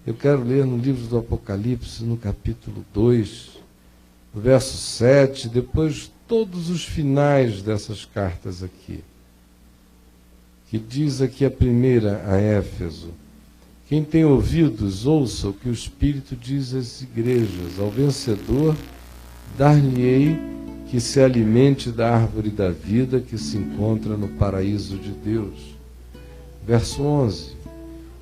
Eu quero ler no livro do Apocalipse, no capítulo 2, no verso 7, depois todos os finais dessas cartas aqui. Que diz aqui a primeira, a Éfeso: quem tem ouvidos, ouça o que o Espírito diz às igrejas. Ao vencedor, dar-lhe-ei que se alimente da árvore da vida que se encontra no paraíso de Deus. Verso 11.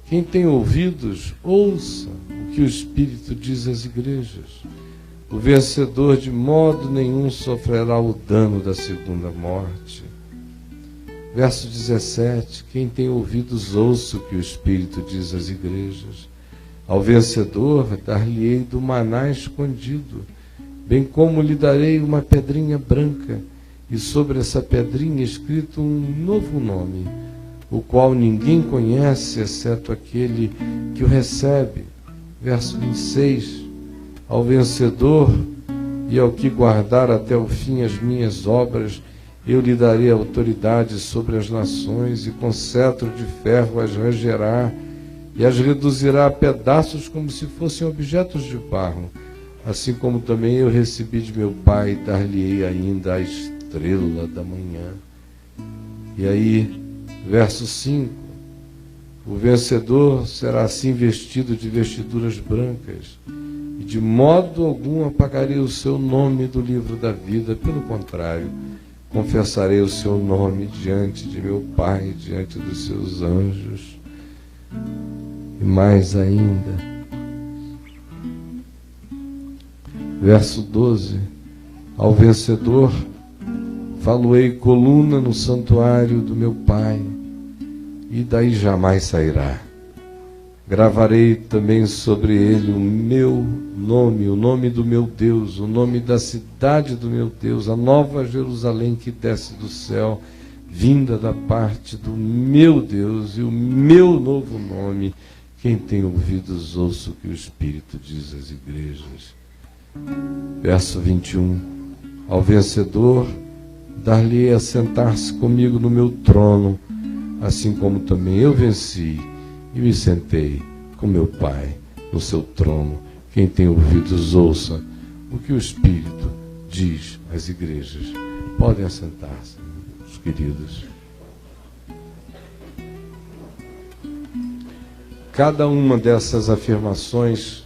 Quem tem ouvidos, ouça o que o Espírito diz às igrejas. O vencedor de modo nenhum sofrerá o dano da segunda morte. Verso 17. Quem tem ouvidos, ouça o que o Espírito diz às igrejas. Ao vencedor, dar-lhe-ei do maná escondido, bem como lhe darei uma pedrinha branca, e sobre essa pedrinha escrito um novo nome, o qual ninguém conhece, exceto aquele que o recebe. Verso 26. Ao vencedor e ao que guardar até o fim as minhas obras, eu lhe darei autoridade sobre as nações, e com cetro de ferro as regerá, e as reduzirá a pedaços como se fossem objetos de barro. Assim como também eu recebi de meu Pai, dar-lhe-ei ainda a estrela da manhã. E aí, verso 5, o vencedor será assim vestido de vestiduras brancas, e de modo algum apagarei o seu nome do livro da vida, pelo contrário, confessarei o seu nome diante de meu Pai, diante dos seus anjos. E mais ainda, verso 12, ao vencedor falo-ei coluna no santuário do meu Pai, e daí jamais sairá. Gravarei também sobre ele o meu nome, o nome do meu Deus, o nome da cidade do meu Deus, a nova Jerusalém que desce do céu, vinda da parte do meu Deus, e o meu novo nome. Quem tem ouvidos, ouça o que o Espírito diz às igrejas. Verso 21. Ao vencedor, dar-lhe-ei a sentar-se comigo no meu trono, assim como também eu venci e me sentei com meu Pai no seu trono. Quem tem ouvidos, ouça o que o Espírito diz às igrejas. Podem assentar-se, meus queridos. Cada uma dessas afirmações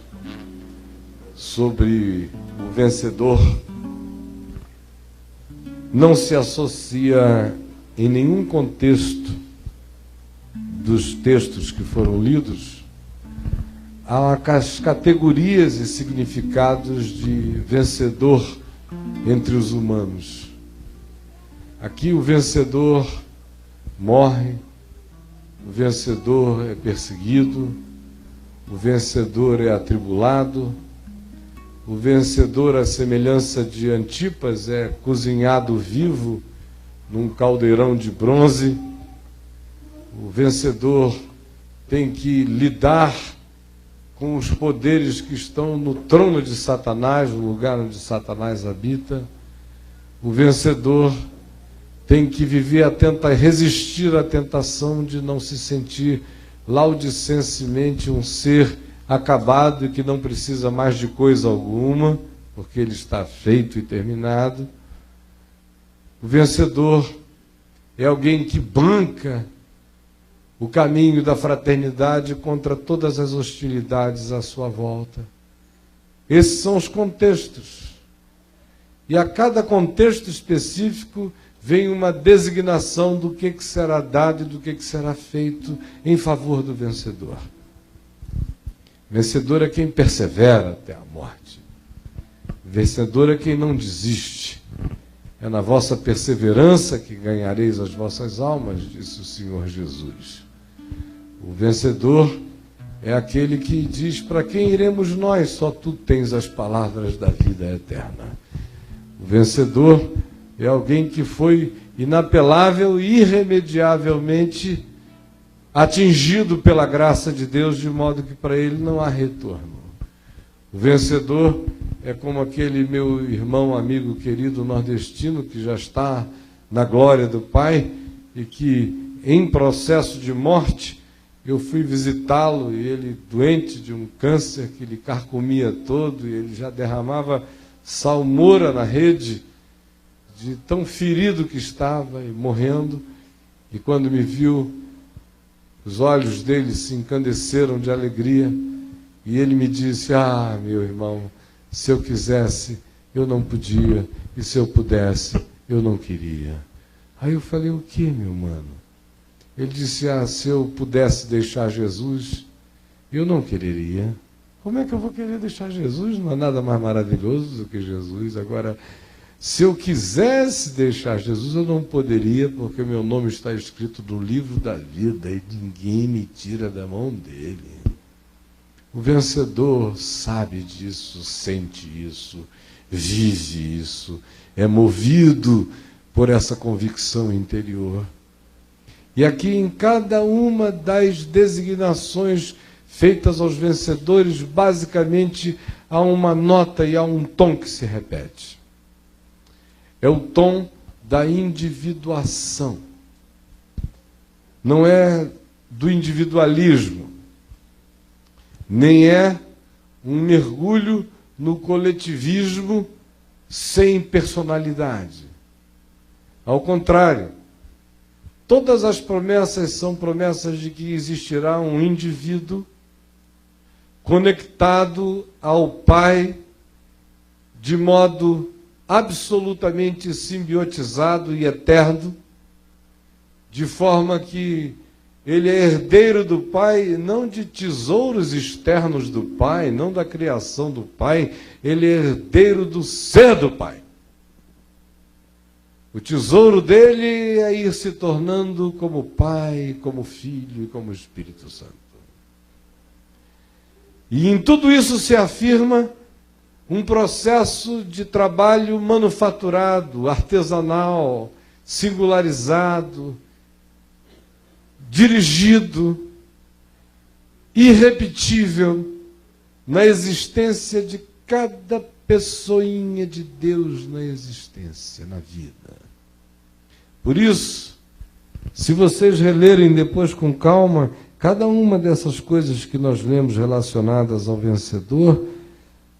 sobre o vencedor não se associa em nenhum contexto dos textos que foram lidos às categorias e significados de vencedor entre os humanos. Aqui o vencedor morre, o vencedor é perseguido, o vencedor é atribulado, o vencedor, à semelhança de Antipas, é cozinhado vivo num caldeirão de bronze. O vencedor tem que lidar com os poderes que estão no trono de Satanás, no lugar onde Satanás habita. O vencedor tem que viver resistir à tentação de não se sentir laudicensemente um ser acabado e que não precisa mais de coisa alguma, porque ele está feito e terminado. O vencedor é alguém que banca o caminho da fraternidade contra todas as hostilidades à sua volta. Esses são os contextos. E a cada contexto específico vem uma designação do que será dado e do que será feito em favor do vencedor. Vencedor é quem persevera até a morte. Vencedor é quem não desiste. É na vossa perseverança que ganhareis as vossas almas, disse o Senhor Jesus. O vencedor é aquele que diz: para quem iremos nós? Só tu tens as palavras da vida eterna. O vencedor é alguém que foi inapelável e irremediavelmente atingido pela graça de Deus, de modo que para ele não há retorno. O vencedor é como aquele meu irmão, amigo, querido nordestino, que já está na glória do Pai e que, em processo de morte, eu fui visitá-lo e ele doente de um câncer que lhe carcomia todo, e ele já derramava salmoura na rede, de tão ferido que estava e morrendo. E quando me viu, os olhos dele se encandeceram de alegria, e ele me disse: ah, meu irmão, se eu quisesse, eu não podia, e se eu pudesse, eu não queria. Aí eu falei: o que, meu mano? Ele disse: ah, se eu pudesse deixar Jesus, eu não quereria. Como é que eu vou querer deixar Jesus? Não há nada mais maravilhoso do que Jesus. Agora, se eu quisesse deixar Jesus, eu não poderia, porque meu nome está escrito no livro da vida e ninguém me tira da mão dele. O vencedor sabe disso, sente isso, vive isso, é movido por essa convicção interior. E aqui, em cada uma das designações feitas aos vencedores, basicamente há uma nota e há um tom que se repete. É o tom da individuação. Não é do individualismo, nem é um mergulho no coletivismo sem personalidade. Ao contrário, todas as promessas são promessas de que existirá um indivíduo conectado ao Pai de modo absolutamente simbiotizado e eterno, de forma que ele é herdeiro do Pai, não de tesouros externos do Pai, não da criação do Pai, ele é herdeiro do ser do Pai. O tesouro dele é ir se tornando como Pai, como Filho e como Espírito Santo. E em tudo isso se afirma um processo de trabalho manufaturado, artesanal, singularizado, dirigido, irrepetível, na existência de cada pessoinha de Deus na existência, na vida. Por isso, se vocês relerem depois com calma, cada uma dessas coisas que nós lemos relacionadas ao vencedor,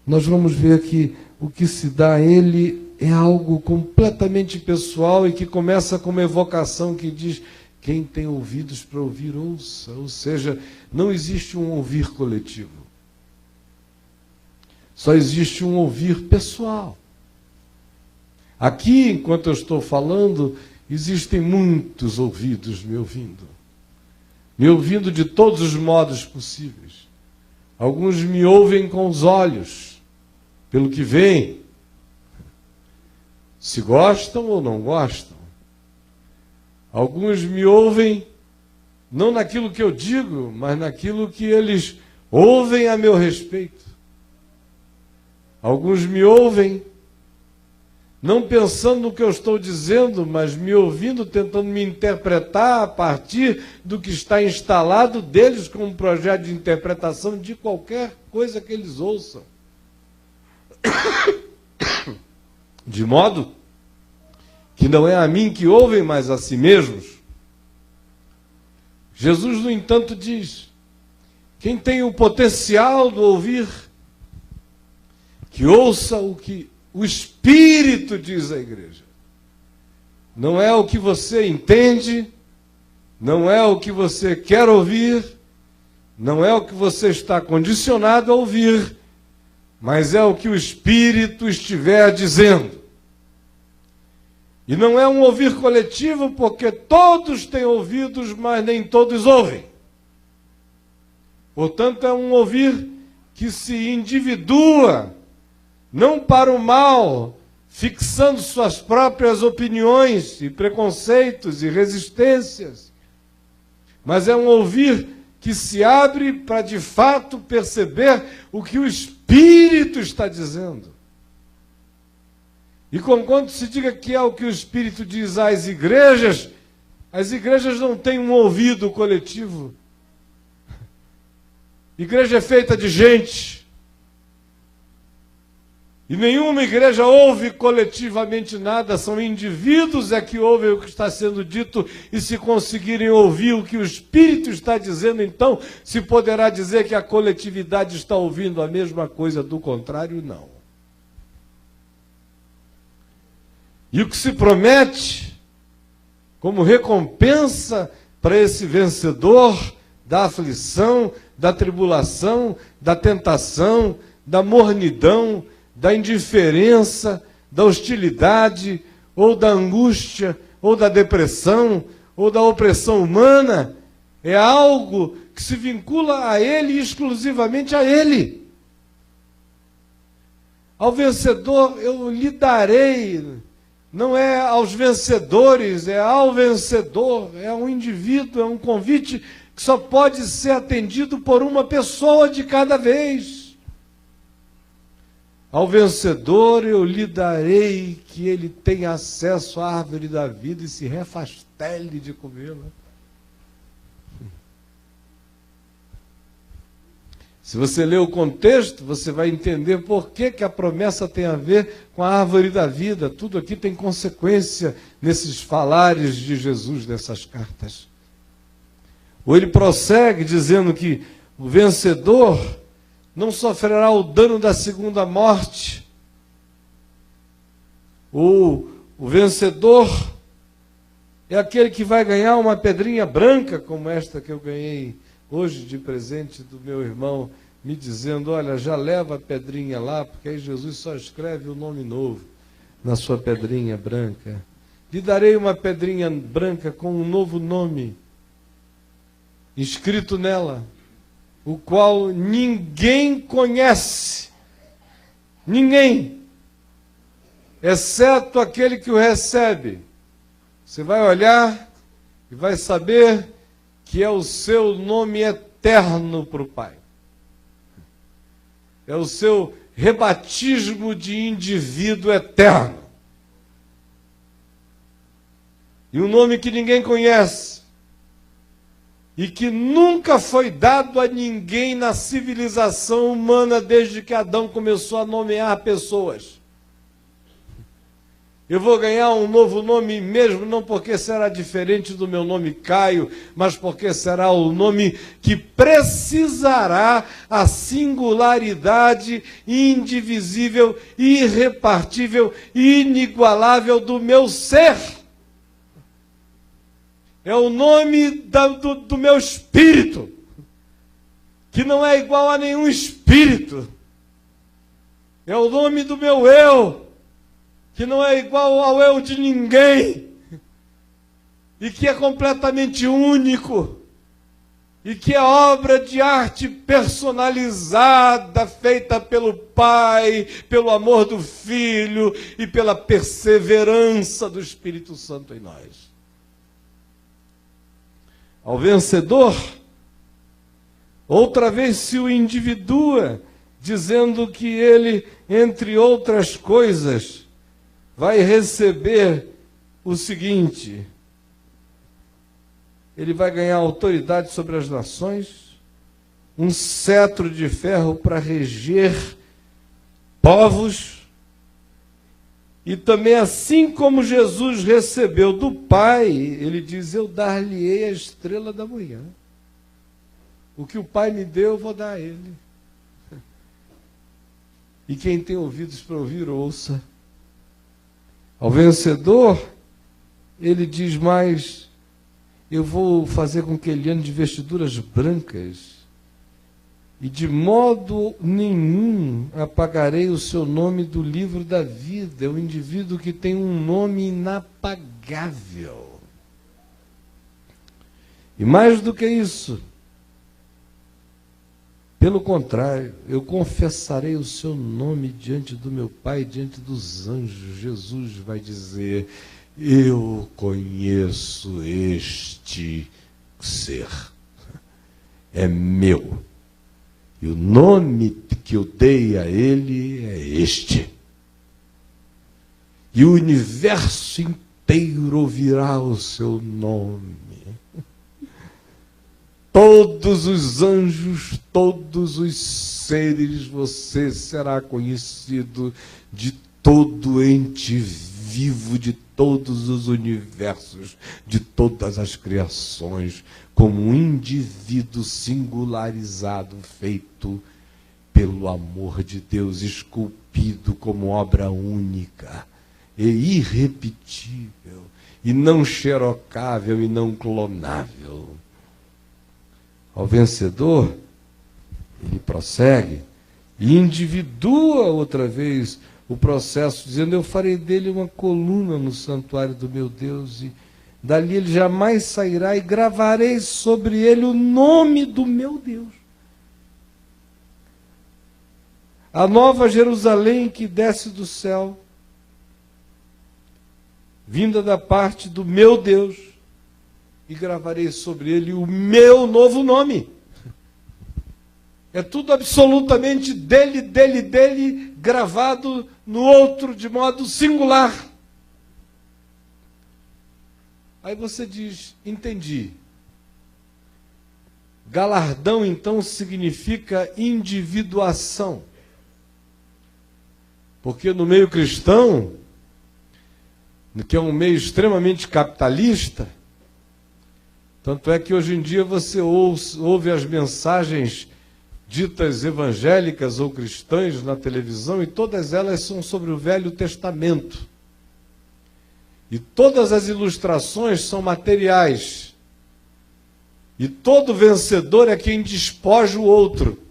nós vamos ver que o que se dá a ele é algo completamente pessoal e que começa com uma evocação que diz: quem tem ouvidos para ouvir, ouça. Ou seja, não existe um ouvir coletivo. Só existe um ouvir pessoal. Aqui, enquanto eu estou falando, existem muitos ouvidos me ouvindo. Me ouvindo de todos os modos possíveis. Alguns me ouvem com os olhos, pelo que veem, se gostam ou não gostam. Alguns me ouvem não naquilo que eu digo, mas naquilo que eles ouvem a meu respeito. Alguns me ouvem não pensando no que eu estou dizendo, mas me ouvindo, tentando me interpretar a partir do que está instalado deles como um projeto de interpretação de qualquer coisa que eles ouçam. De modo que não é a mim que ouvem, mas a si mesmos. Jesus, no entanto, diz: quem tem o potencial do ouvir, que ouça o que o Espírito diz à igreja. Não é o que você entende, não é o que você quer ouvir, não é o que você está condicionado a ouvir, mas é o que o Espírito estiver dizendo. E não é um ouvir coletivo, porque todos têm ouvidos, mas nem todos ouvem. Portanto, é um ouvir que se individua, não para o mal, fixando suas próprias opiniões e preconceitos e resistências, mas é um ouvir que se abre para de fato perceber o que o Espírito está dizendo. E conquanto se diga que é o que o Espírito diz às igrejas, as igrejas não têm um ouvido coletivo. Igreja é feita de gente. E nenhuma igreja ouve coletivamente nada, são indivíduos é que ouvem o que está sendo dito, e se conseguirem ouvir o que o Espírito está dizendo, então se poderá dizer que a coletividade está ouvindo a mesma coisa, do contrário, não. E o que se promete como recompensa para esse vencedor da aflição, da tribulação, da tentação, da mornidão, da indiferença, da hostilidade, ou da angústia, ou da depressão, ou da opressão humana, é algo que se vincula a ele e exclusivamente a ele. Ao vencedor eu lhe darei, não é aos vencedores, é ao vencedor, é um indivíduo, é um convite que só pode ser atendido por uma pessoa de cada vez. Ao vencedor eu lhe darei que ele tenha acesso à árvore da vida e se refastele de comê-la. Se você ler o contexto, você vai entender por que a promessa tem a ver com a árvore da vida. Tudo aqui tem consequência nesses falares de Jesus, nessas cartas. Ou ele prossegue dizendo que o vencedor não sofrerá o dano da segunda morte. O vencedor é aquele que vai ganhar uma pedrinha branca, como esta que eu ganhei hoje de presente do meu irmão, me dizendo, olha, já leva a pedrinha lá, porque aí Jesus só escreve o nome novo na sua pedrinha branca. Lhe darei uma pedrinha branca com um novo nome escrito nela, o qual ninguém conhece, ninguém, exceto aquele que o recebe. Você vai olhar e vai saber que é o seu nome eterno para o Pai. É o seu rebatismo de indivíduo eterno. E um nome que ninguém conhece, e que nunca foi dado a ninguém na civilização humana desde que Adão começou a nomear pessoas. Eu vou ganhar um novo nome mesmo, não porque será diferente do meu nome Caio, mas porque será o nome que precisará a singularidade indivisível, irrepartível, inigualável do meu ser. É o nome do meu espírito, que não é igual a nenhum espírito. É o nome do meu eu, que não é igual ao eu de ninguém, e que é completamente único, e que é obra de arte personalizada, feita pelo Pai, pelo amor do Filho e pela perseverança do Espírito Santo em nós. Ao vencedor, outra vez se o individua, dizendo que ele, entre outras coisas, vai receber o seguinte: ele vai ganhar autoridade sobre as nações, um cetro de ferro para reger povos, e também, assim como Jesus recebeu do Pai, ele diz, eu dar-lhe-ei a estrela da manhã. O que o Pai me deu, eu vou dar a ele. E quem tem ouvidos para ouvir, ouça. Ao vencedor, ele diz mais, eu vou fazer com que ele ande de vestiduras brancas, e de modo nenhum apagarei o seu nome do livro da vida. É o indivíduo que tem um nome inapagável. E mais do que isso, pelo contrário, eu confessarei o seu nome diante do meu Pai, diante dos anjos. Jesus vai dizer, eu conheço este ser, é meu. E o nome que eu dei a ele é este. E o universo inteiro ouvirá o seu nome. todos os anjos, todos os seres, você será conhecido de todo ente vivo, de todos os universos, de todas as criações, como um indivíduo singularizado, feito pelo amor de Deus, esculpido como obra única e irrepetível, e não xerocável e não clonável. Ao vencedor, ele prossegue e individua outra vez o processo, dizendo: eu farei dele uma coluna no santuário do meu Deus, e dali ele jamais sairá, e gravarei sobre ele o nome do meu Deus. A nova Jerusalém que desce do céu, vinda da parte do meu Deus, e gravarei sobre ele o meu novo nome. É tudo absolutamente dele, gravado no outro de modo singular. Aí você diz: entendi. Galardão, então, significa individuação. Porque no meio cristão, que é um meio extremamente capitalista, tanto é que hoje em dia você ouve as mensagens ditas evangélicas ou cristãs na televisão, e todas elas são sobre o Velho Testamento. E todas as ilustrações são materiais. E todo vencedor é quem despoja o outro.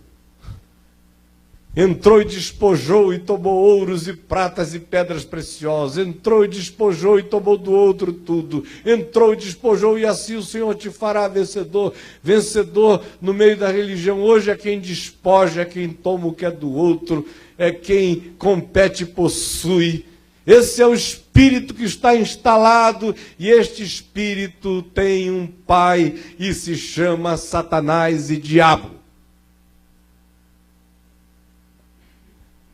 Entrou e despojou e tomou ouros e pratas e pedras preciosas. Entrou e despojou e tomou do outro tudo. Entrou e despojou, e assim o Senhor te fará vencedor. Vencedor no meio da religião hoje é quem despoja, é quem toma o que é do outro, é quem compete e possui. Esse é o espírito que está instalado, e este espírito tem um pai e se chama Satanás e Diabo.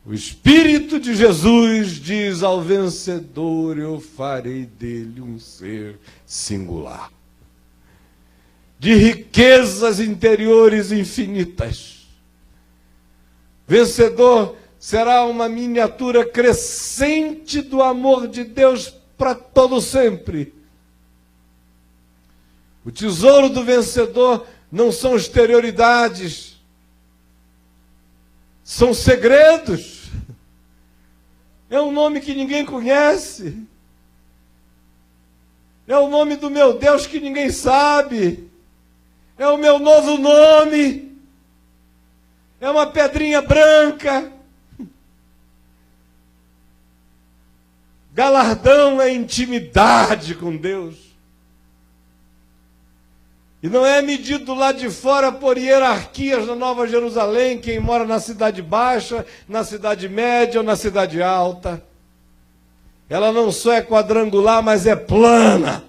O Espírito de Jesus diz ao vencedor: eu farei dele um ser singular, de riquezas interiores infinitas. Vencedor será uma miniatura crescente do amor de Deus para todo sempre. O tesouro do vencedor não são exterioridades, são segredos. É um nome que ninguém conhece. É o nome do meu Deus que ninguém sabe. É o meu novo nome. É uma pedrinha branca. Galardão é intimidade com Deus. E não é medido lá de fora por hierarquias na Nova Jerusalém, quem mora na cidade baixa, na cidade média ou na cidade alta. Ela não só é quadrangular, mas é plana.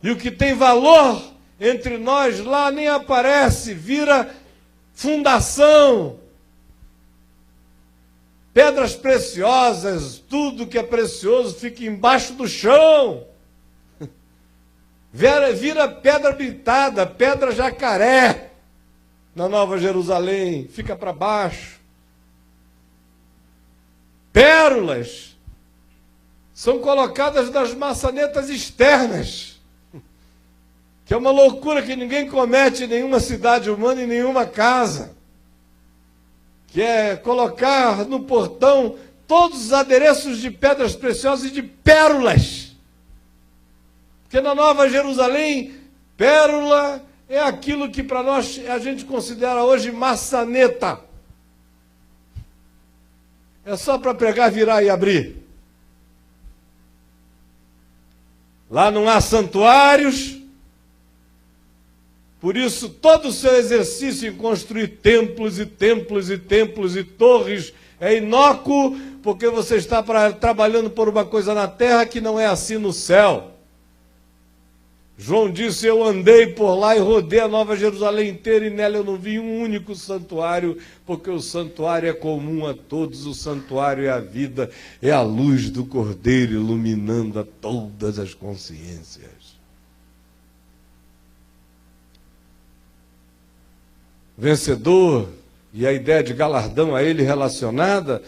E o que tem valor entre nós lá nem aparece, vira fundação. Pedras preciosas, tudo que é precioso fica embaixo do chão. Vira pedra habitada, pedra jacaré, na Nova Jerusalém, fica para baixo. Pérolas são colocadas nas maçanetas externas, que é uma loucura que ninguém comete em nenhuma cidade humana, em nenhuma casa, que é colocar no portão todos os adereços de pedras preciosas e de pérolas. Porque na Nova Jerusalém, pérola é aquilo que para nós a gente considera hoje maçaneta. É só para pregar, virar e abrir. Lá não há santuários, por isso todo o seu exercício em construir templos e templos e templos e torres é inócuo, porque você está trabalhando por uma coisa na terra que não é assim no céu. João disse: eu andei por lá e rodei a Nova Jerusalém inteira, e nela eu não vi um único santuário, porque o santuário é comum a todos, o santuário é a vida, é a luz do Cordeiro iluminando a todas as consciências. vencedor e a ideia de galardão a ele relacionada,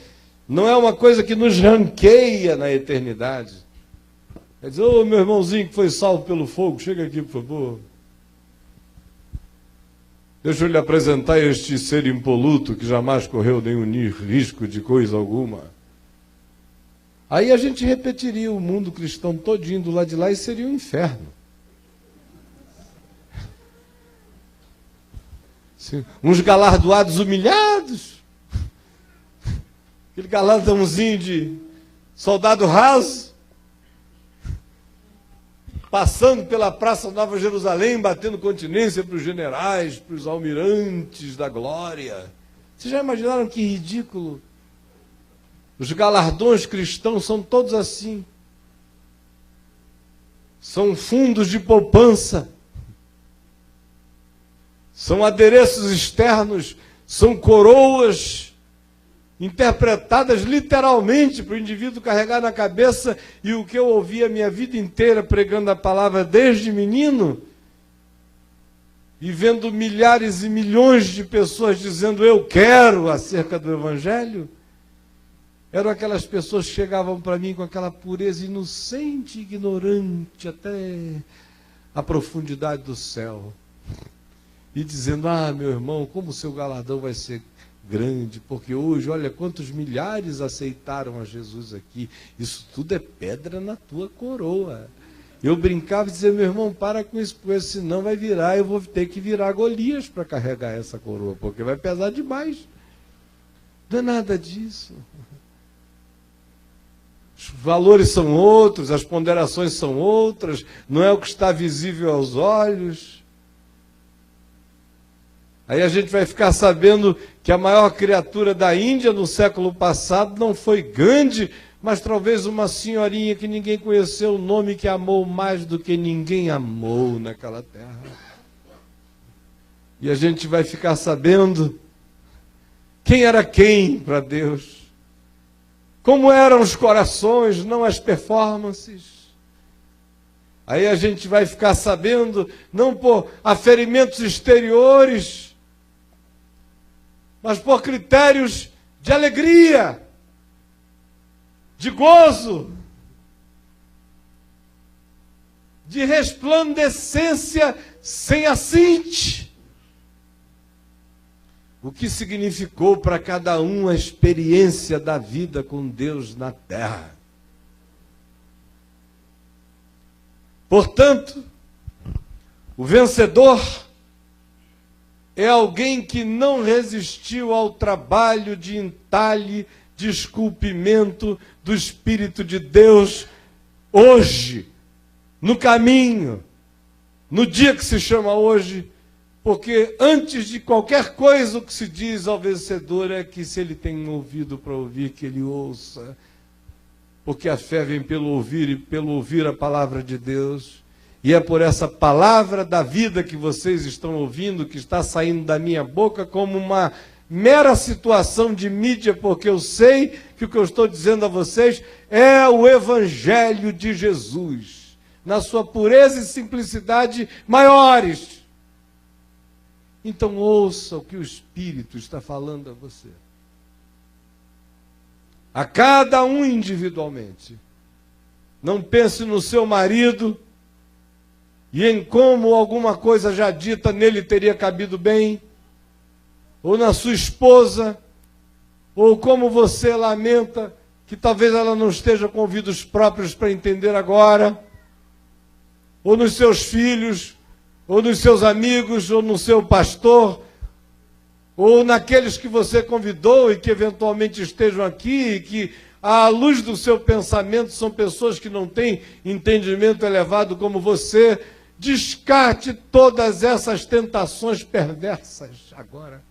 não é uma coisa que nos ranqueia na eternidade. Quer dizer, ô meu irmãozinho que foi salvo pelo fogo, chega aqui, por favor. Deixa eu lhe apresentar este ser impoluto que jamais correu nenhum risco de coisa alguma. Aí a gente repetiria o mundo cristão todinho do lado de lá e seria um inferno. Sim. Uns galardoados humilhados, aquele galardãozinho de soldado raso, passando pela Praça Nova Jerusalém, batendo continência para os generais, para os almirantes da glória. Vocês já imaginaram que ridículo? Os galardões cristãos são todos assim. São fundos de poupança. São adereços externos, são coroas interpretadas literalmente para o indivíduo carregar na cabeça. E o que eu ouvi a minha vida inteira pregando a palavra desde menino, e vendo milhares e milhões de pessoas dizendo eu quero acerca do Evangelho, eram aquelas pessoas que chegavam para mim com aquela pureza inocente, ignorante até a profundidade do céu, e dizendo, meu irmão, como o seu galardão vai ser grande, porque hoje, olha quantos milhares aceitaram a Jesus aqui, isso tudo é pedra na tua coroa. Eu brincava e dizia, meu irmão, para com isso, porque senão vai virar, eu vou ter que virar Golias para carregar essa coroa, porque vai pesar demais. Não é nada disso. Os valores são outros, as ponderações são outras, não é o que está visível aos olhos. Aí a gente vai ficar sabendo que a maior criatura da Índia no século passado não foi Gandhi, mas talvez uma senhorinha que ninguém conheceu o nome, que amou mais do que ninguém amou naquela terra. E a gente vai ficar sabendo quem era quem para Deus. Como eram os corações, não as performances. Aí a gente vai ficar sabendo, não por aferimentos exteriores, mas por critérios de alegria, de gozo, de resplandecência sem acinte. O que significou para cada um a experiência da vida com Deus na terra. Portanto, o vencedor é alguém que não resistiu ao trabalho de entalhe, de esculpimento do Espírito de Deus hoje, no caminho, no dia que se chama hoje, porque antes de qualquer coisa o que se diz ao vencedor é que se ele tem um ouvido para ouvir, que ele ouça, porque a fé vem pelo ouvir e pelo ouvir a palavra de Deus. E é por essa palavra da vida que vocês estão ouvindo, que está saindo da minha boca como uma mera situação de mídia, porque eu sei que o que eu estou dizendo a vocês é o Evangelho de Jesus, na sua pureza e simplicidade maiores. Então ouça o que o Espírito está falando a você. A cada um individualmente. Não pense no seu marido e em como alguma coisa já dita nele teria cabido bem, ou na sua esposa, ou como você lamenta que talvez ela não esteja com ouvidos próprios para entender agora, ou nos seus filhos, ou nos seus amigos, ou no seu pastor, ou naqueles que você convidou e que eventualmente estejam aqui, e que, à luz do seu pensamento, são pessoas que não têm entendimento elevado como você. Descarte todas essas tentações perversas agora.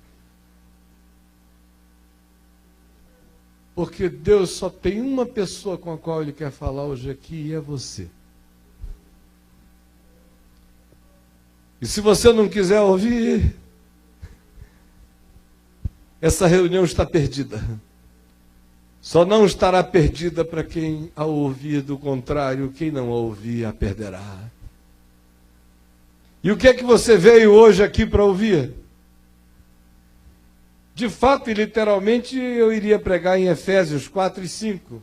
Porque Deus só tem uma pessoa com a qual Ele quer falar hoje aqui, e é você. E se você não quiser ouvir, essa reunião está perdida. Só não estará perdida para quem a ouvir, do contrário, quem não a ouvir a perderá. E o que é que você veio hoje aqui para ouvir? De fato e literalmente eu iria pregar em Efésios 4 e 5,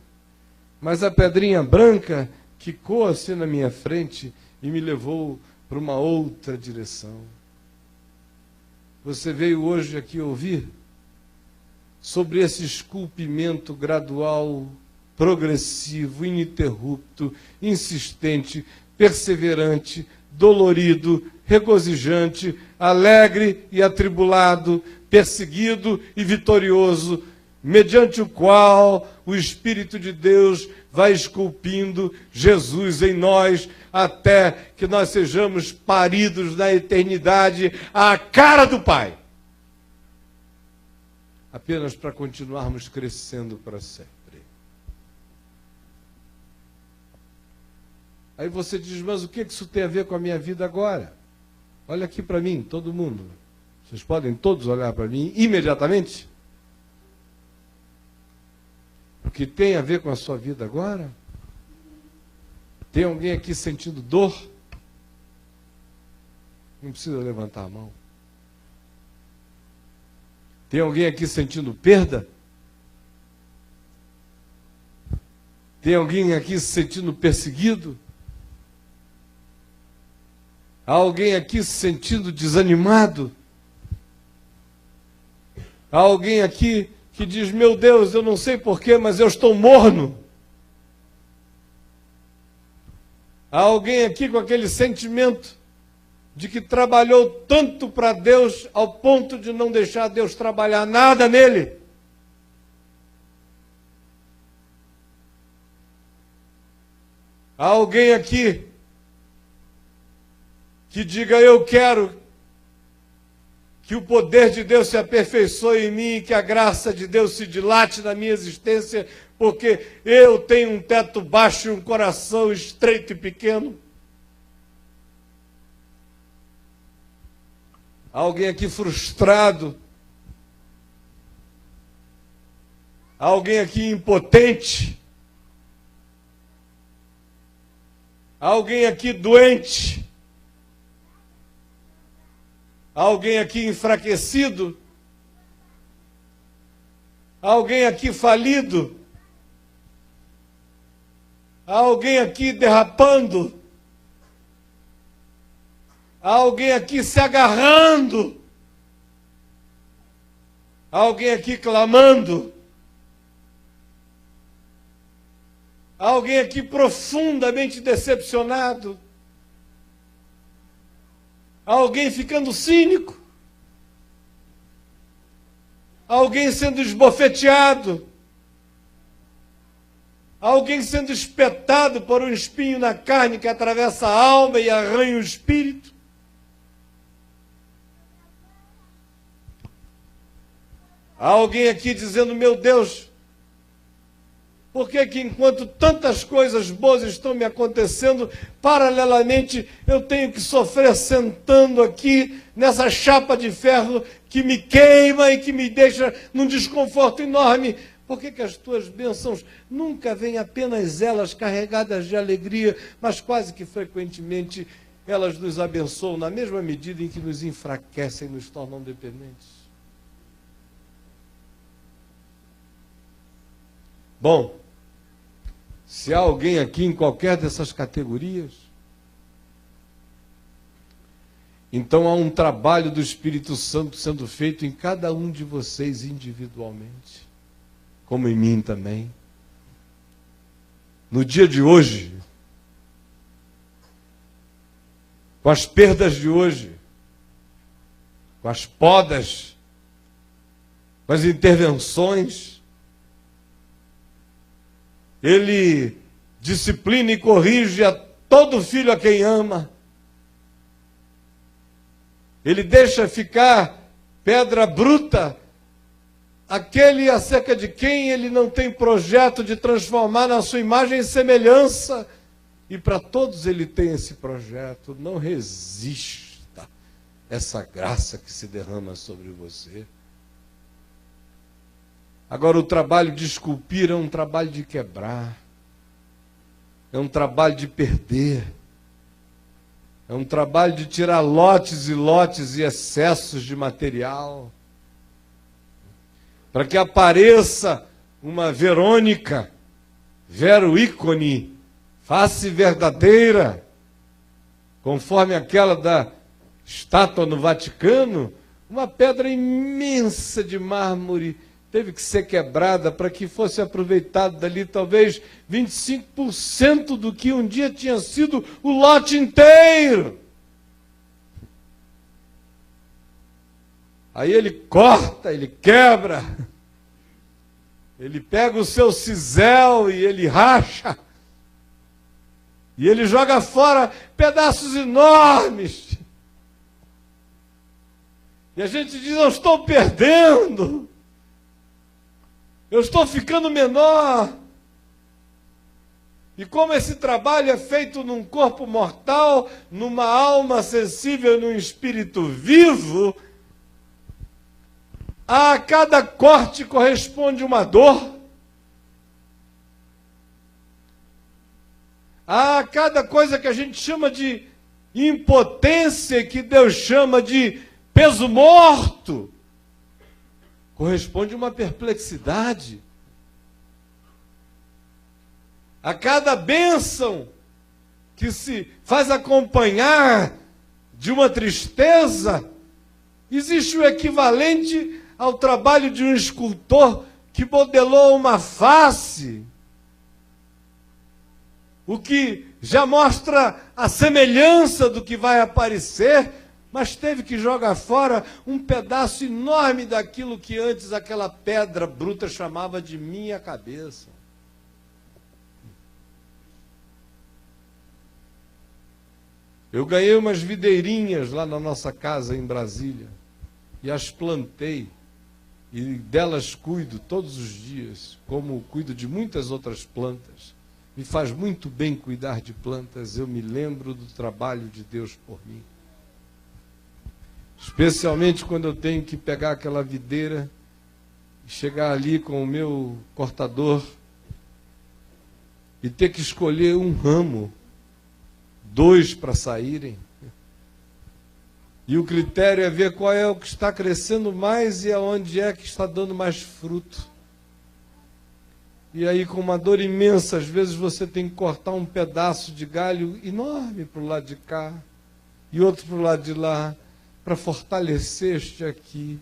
mas a pedrinha branca quicou assim na minha frente e me levou para uma outra direção. Você veio hoje aqui ouvir sobre esse esculpimento gradual, progressivo, ininterrupto, insistente, perseverante, dolorido, regozijante, alegre e atribulado, perseguido e vitorioso, mediante o qual o Espírito de Deus vai esculpindo Jesus em nós, até que nós sejamos paridos na eternidade à cara do Pai. Apenas para continuarmos crescendo para sempre. Aí você diz, mas o que isso tem a ver com a minha vida agora? Olha aqui para mim, todo mundo. Vocês podem todos olhar para mim imediatamente? O que tem a ver com a sua vida agora? Tem alguém aqui sentindo dor? Não precisa levantar a mão. Tem alguém aqui sentindo perda? Tem alguém aqui se sentindo perseguido? Há alguém aqui se sentindo desanimado? Há alguém aqui que diz, meu Deus, eu não sei porquê, mas eu estou morno. Há alguém aqui com aquele sentimento de que trabalhou tanto para Deus ao ponto de não deixar Deus trabalhar nada nele. Há alguém aqui que diga, eu quero que o poder de Deus se aperfeiçoe em mim, que a graça de Deus se dilate na minha existência, porque eu tenho um teto baixo e um coração estreito e pequeno. Há alguém aqui frustrado? Há alguém aqui impotente? Há alguém aqui doente? Há alguém aqui enfraquecido? Há alguém aqui falido? Há alguém aqui derrapando? Há alguém aqui se agarrando? Há alguém aqui clamando? Há alguém aqui profundamente decepcionado? Há alguém ficando cínico? Há alguém sendo esbofeteado? Há alguém sendo espetado por um espinho na carne que atravessa a alma e arranha o espírito? Há alguém aqui dizendo, meu Deus, por que enquanto tantas coisas boas estão me acontecendo, paralelamente eu tenho que sofrer sentando aqui nessa chapa de ferro que me queima e que me deixa num desconforto enorme? Por que as tuas bênçãos nunca vêm apenas elas carregadas de alegria, mas quase que frequentemente elas nos abençoam na mesma medida em que nos enfraquecem e nos tornam dependentes? Bom, se há alguém aqui em qualquer dessas categorias, então há um trabalho do Espírito Santo sendo feito em cada um de vocês individualmente, como em mim também. No dia de hoje, com as perdas de hoje, com as podas, com as intervenções, Ele disciplina e corrige a todo filho a quem ama. Ele deixa ficar pedra bruta aquele acerca de quem ele não tem projeto de transformar na sua imagem e semelhança. E para todos ele tem esse projeto. Não resista essa graça que se derrama sobre você. Agora, o trabalho de esculpir é um trabalho de quebrar, é um trabalho de perder, é um trabalho de tirar lotes e lotes e excessos de material, para que apareça uma Verônica, vero ícone, face verdadeira, conforme aquela da estátua no Vaticano, uma pedra imensa de mármore teve que ser quebrada para que fosse aproveitado dali talvez 25% do que um dia tinha sido o lote inteiro. Aí ele corta, ele quebra, ele pega o seu cisel e ele racha, e ele joga fora pedaços enormes. E a gente diz, eu estou perdendo, eu estou ficando menor. E como esse trabalho é feito num corpo mortal, numa alma sensível, num espírito vivo, a cada corte corresponde uma dor. A cada coisa que a gente chama de impotência, que Deus chama de peso morto, corresponde uma perplexidade. A cada bênção que se faz acompanhar de uma tristeza, existe o equivalente ao trabalho de um escultor que modelou uma face, o que já mostra a semelhança do que vai aparecer, mas teve que jogar fora um pedaço enorme daquilo que antes aquela pedra bruta chamava de minha cabeça. Eu ganhei umas videirinhas lá na nossa casa em Brasília e as plantei. E delas cuido todos os dias, como cuido de muitas outras plantas. Me faz muito bem cuidar de plantas, eu me lembro do trabalho de Deus por mim. Especialmente quando eu tenho que pegar aquela videira e chegar ali com o meu cortador e ter que escolher um ramo, 2 para saírem. E o critério é ver qual é o que está crescendo mais e aonde é que está dando mais fruto. E aí, com uma dor imensa, às vezes você tem que cortar um pedaço de galho enorme para o lado de cá e outro para o lado de lá, para fortalecer este aqui.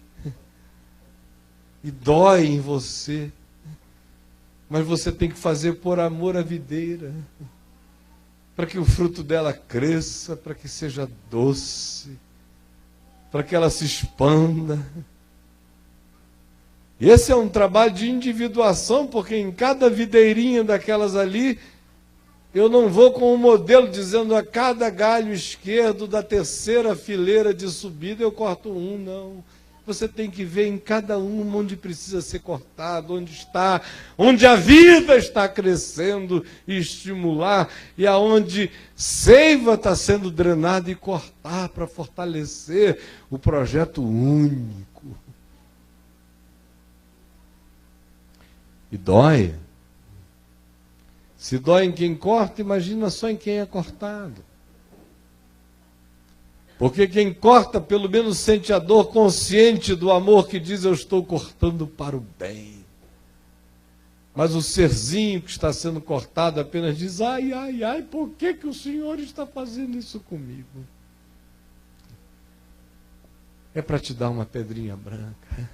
E dói em você, mas você tem que fazer por amor à videira, para que o fruto dela cresça, para que seja doce, para que ela se expanda. E esse é um trabalho de individuação, porque em cada videirinha daquelas ali, eu não vou com um modelo dizendo a cada galho esquerdo da 3ª fileira de subida eu corto um, não. Você tem que ver em cada um onde precisa ser cortado, onde a vida está crescendo e estimular, e aonde seiva está sendo drenada e cortar para fortalecer o projeto único. E dói. Se dói em quem corta, imagina só em quem é cortado. Porque quem corta, pelo menos sente a dor consciente do amor que diz, eu estou cortando para o bem. Mas o serzinho que está sendo cortado apenas diz, ai, ai, ai, por que o Senhor está fazendo isso comigo? É para te dar uma pedrinha branca.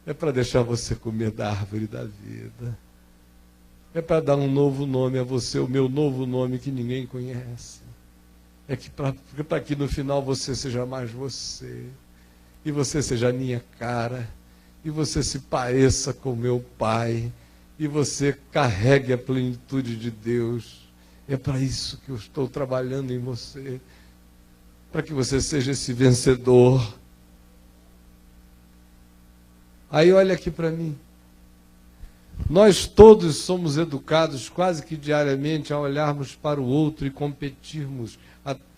É para deixar você comer da árvore da vida. É para dar um novo nome a você, o meu novo nome que ninguém conhece. É que para que no final você seja mais você, e você seja a minha cara, e você se pareça com meu Pai, e você carregue a plenitude de Deus. É para isso que eu estou trabalhando em você, para que você seja esse vencedor. Aí olha aqui para mim. Nós todos somos educados quase que diariamente a olharmos para o outro e competirmos,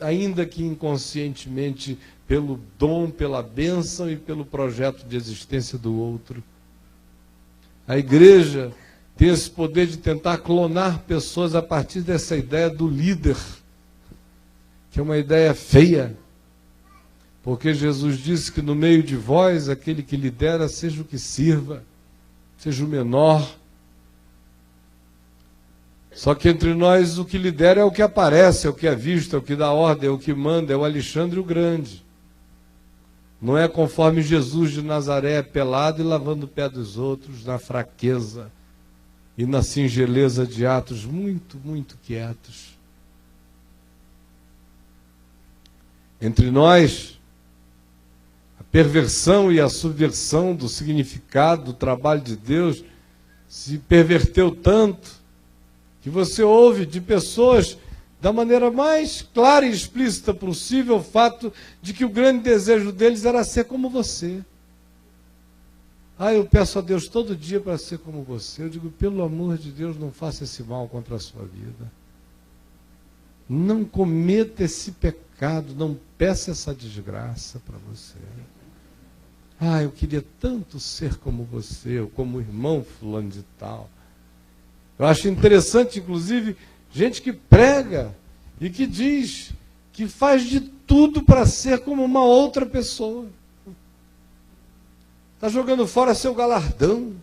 ainda que inconscientemente, pelo dom, pela bênção e pelo projeto de existência do outro. A igreja tem esse poder de tentar clonar pessoas a partir dessa ideia do líder, que é uma ideia feia. Porque Jesus disse que no meio de vós, aquele que lidera, seja o que sirva, seja o menor. Só que entre nós o que lidera é o que aparece, é o que é visto, é o que dá ordem, é o que manda, é o Alexandre o Grande. Não é conforme Jesus de Nazaré, pelado e lavando o pé dos outros, na fraqueza e na singeleza de atos muito, muito quietos. Entre nós, a perversão e a subversão do significado do trabalho de Deus se perverteu tanto que você ouve de pessoas, da maneira mais clara e explícita possível, o fato de que o grande desejo deles era ser como você. Eu peço a Deus todo dia para ser como você. Eu digo, pelo amor de Deus, não faça esse mal contra a sua vida. Não cometa esse pecado, não peça essa desgraça para você. Eu queria tanto ser como você, ou como o irmão fulano de tal. Eu acho interessante, inclusive, gente que prega e que diz que faz de tudo para ser como uma outra pessoa. Está jogando fora seu galardão.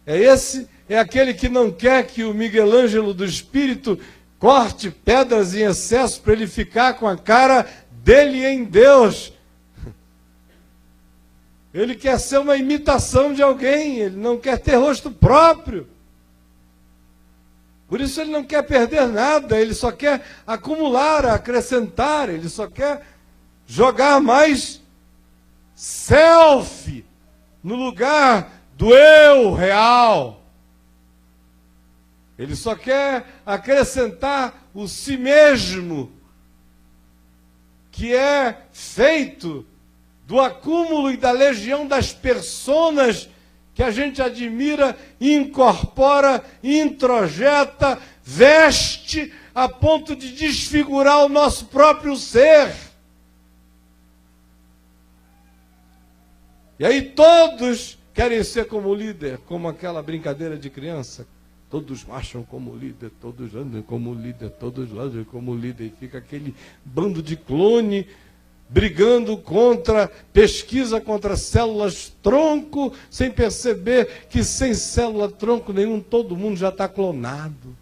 É aquele que não quer que o Miguel Ângelo do Espírito corte pedras em excesso para ele ficar com a cara dele em Deus. Ele quer ser uma imitação de alguém, ele não quer ter rosto próprio. Por isso ele não quer perder nada, ele só quer acumular, acrescentar, ele só quer jogar mais selfie no lugar do eu real. Ele só quer acrescentar o si mesmo, que é feito do acúmulo e da legião das personas que a gente admira, incorpora, introjeta, veste, a ponto de desfigurar o nosso próprio ser. E aí todos querem ser como líder, como aquela brincadeira de criança. Todos marcham como líder, todos andam como líder, todos andam como líder. E fica aquele bando de clone brigando contra, pesquisa contra células-tronco, sem perceber que sem célula-tronco nenhum, todo mundo já está clonado.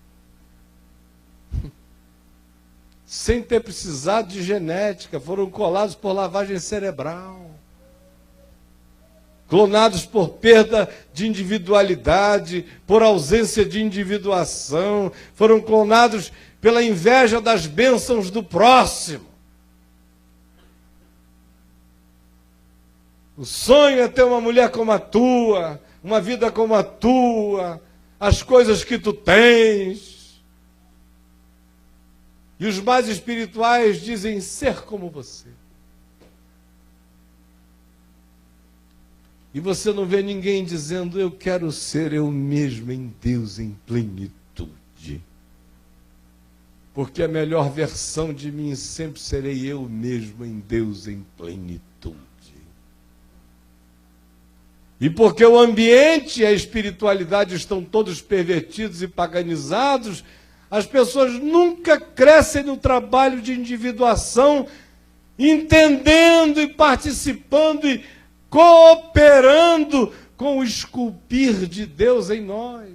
Sem ter precisado de genética, foram colados por lavagem cerebral. Clonados por perda de individualidade, por ausência de individuação, foram clonados pela inveja das bênçãos do próximo. O sonho é ter uma mulher como a tua, uma vida como a tua, as coisas que tu tens. E os mais espirituais dizem ser como você. E você não vê ninguém dizendo, eu quero ser eu mesmo em Deus em plenitude. Porque a melhor versão de mim sempre serei eu mesmo em Deus em plenitude. E porque o ambiente e a espiritualidade estão todos pervertidos e paganizados, as pessoas nunca crescem no trabalho de individuação, entendendo e participando e cooperando com o esculpir de Deus em nós.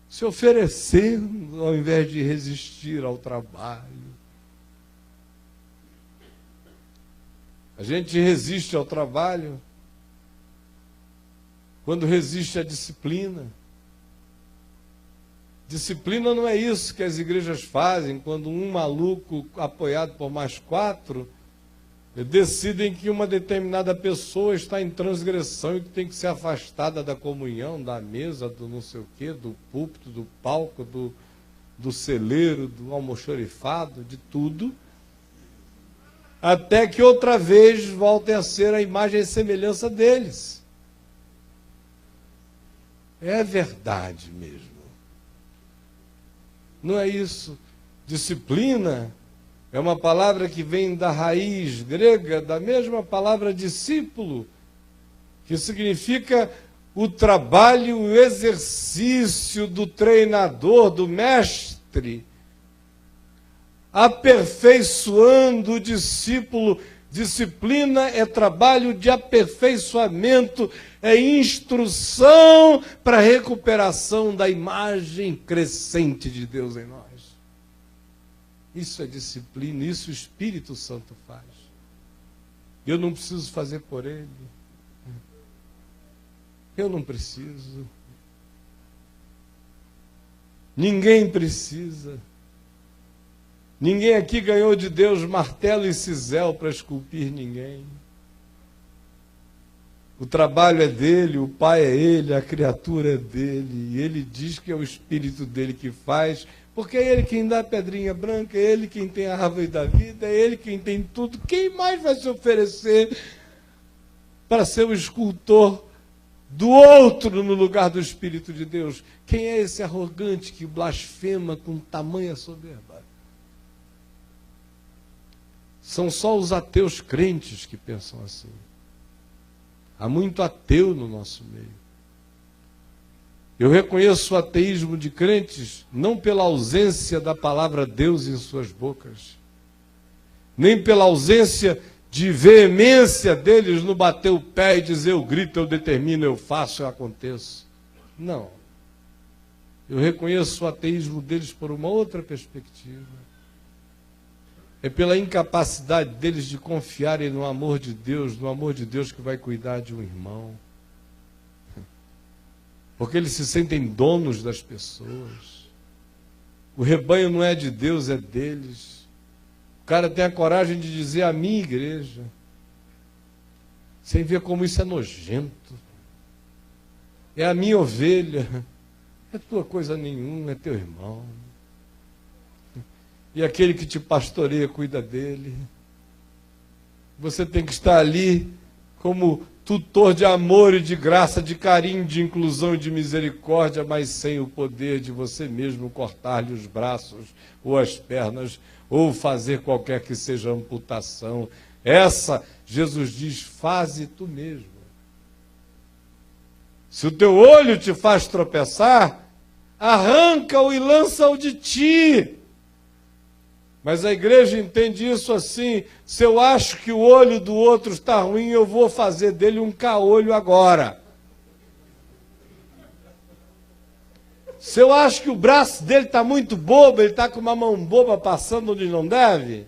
Se oferecendo ao invés de resistir ao trabalho. A gente resiste ao trabalho quando resiste à disciplina. Disciplina não é isso que as igrejas fazem, quando um maluco, apoiado por mais 4, decidem que uma determinada pessoa está em transgressão e que tem que ser afastada da comunhão, da mesa, do não sei o quê, do púlpito, do palco, do celeiro, do almoxarifado, de tudo, até que outra vez voltem a ser a imagem e semelhança deles. É verdade mesmo. Não é isso. Disciplina é uma palavra que vem da raiz grega, da mesma palavra discípulo, que significa o trabalho, o exercício do treinador, do mestre, aperfeiçoando o discípulo. Disciplina é trabalho de aperfeiçoamento, é instrução para a recuperação da imagem crescente de Deus em nós. Isso é disciplina, isso o Espírito Santo faz. Eu não preciso fazer por ele. Eu não preciso. Ninguém precisa. Ninguém aqui ganhou de Deus martelo e cisel para esculpir ninguém. O trabalho é dele, o pai é ele, a criatura é dele. E ele diz que é o Espírito dele que faz, porque é ele quem dá a pedrinha branca, é ele quem tem a árvore da vida, é ele quem tem tudo. Quem mais vai se oferecer para ser o escultor do outro no lugar do Espírito de Deus? Quem é esse arrogante que blasfema com tamanha soberba? São só os ateus crentes que pensam assim. Há muito ateu no nosso meio. Eu reconheço o ateísmo de crentes não pela ausência da palavra Deus em suas bocas, nem pela ausência de veemência deles no bater o pé e dizer eu grito, eu determino, eu faço, eu aconteço. Não. Eu reconheço o ateísmo deles por uma outra perspectiva. É pela incapacidade deles de confiarem no amor de Deus que vai cuidar de um irmão. Porque eles se sentem donos das pessoas. O rebanho não é de Deus, é deles. O cara tem a coragem de dizer a minha igreja, sem ver como isso é nojento. É a minha ovelha. É tua coisa nenhuma, é teu irmão. E aquele que te pastoreia cuida dele. Você tem que estar ali como tutor de amor e de graça, de carinho, de inclusão e de misericórdia, mas sem o poder de você mesmo cortar-lhe os braços ou as pernas, ou fazer qualquer que seja amputação. Essa, Jesus diz, faze tu mesmo. Se o teu olho te faz tropeçar, arranca-o e lança-o de ti. Mas a igreja entende isso assim: se eu acho que o olho do outro está ruim, eu vou fazer dele um caolho agora. Se eu acho que o braço dele está muito bobo, ele está com uma mão boba passando onde não deve,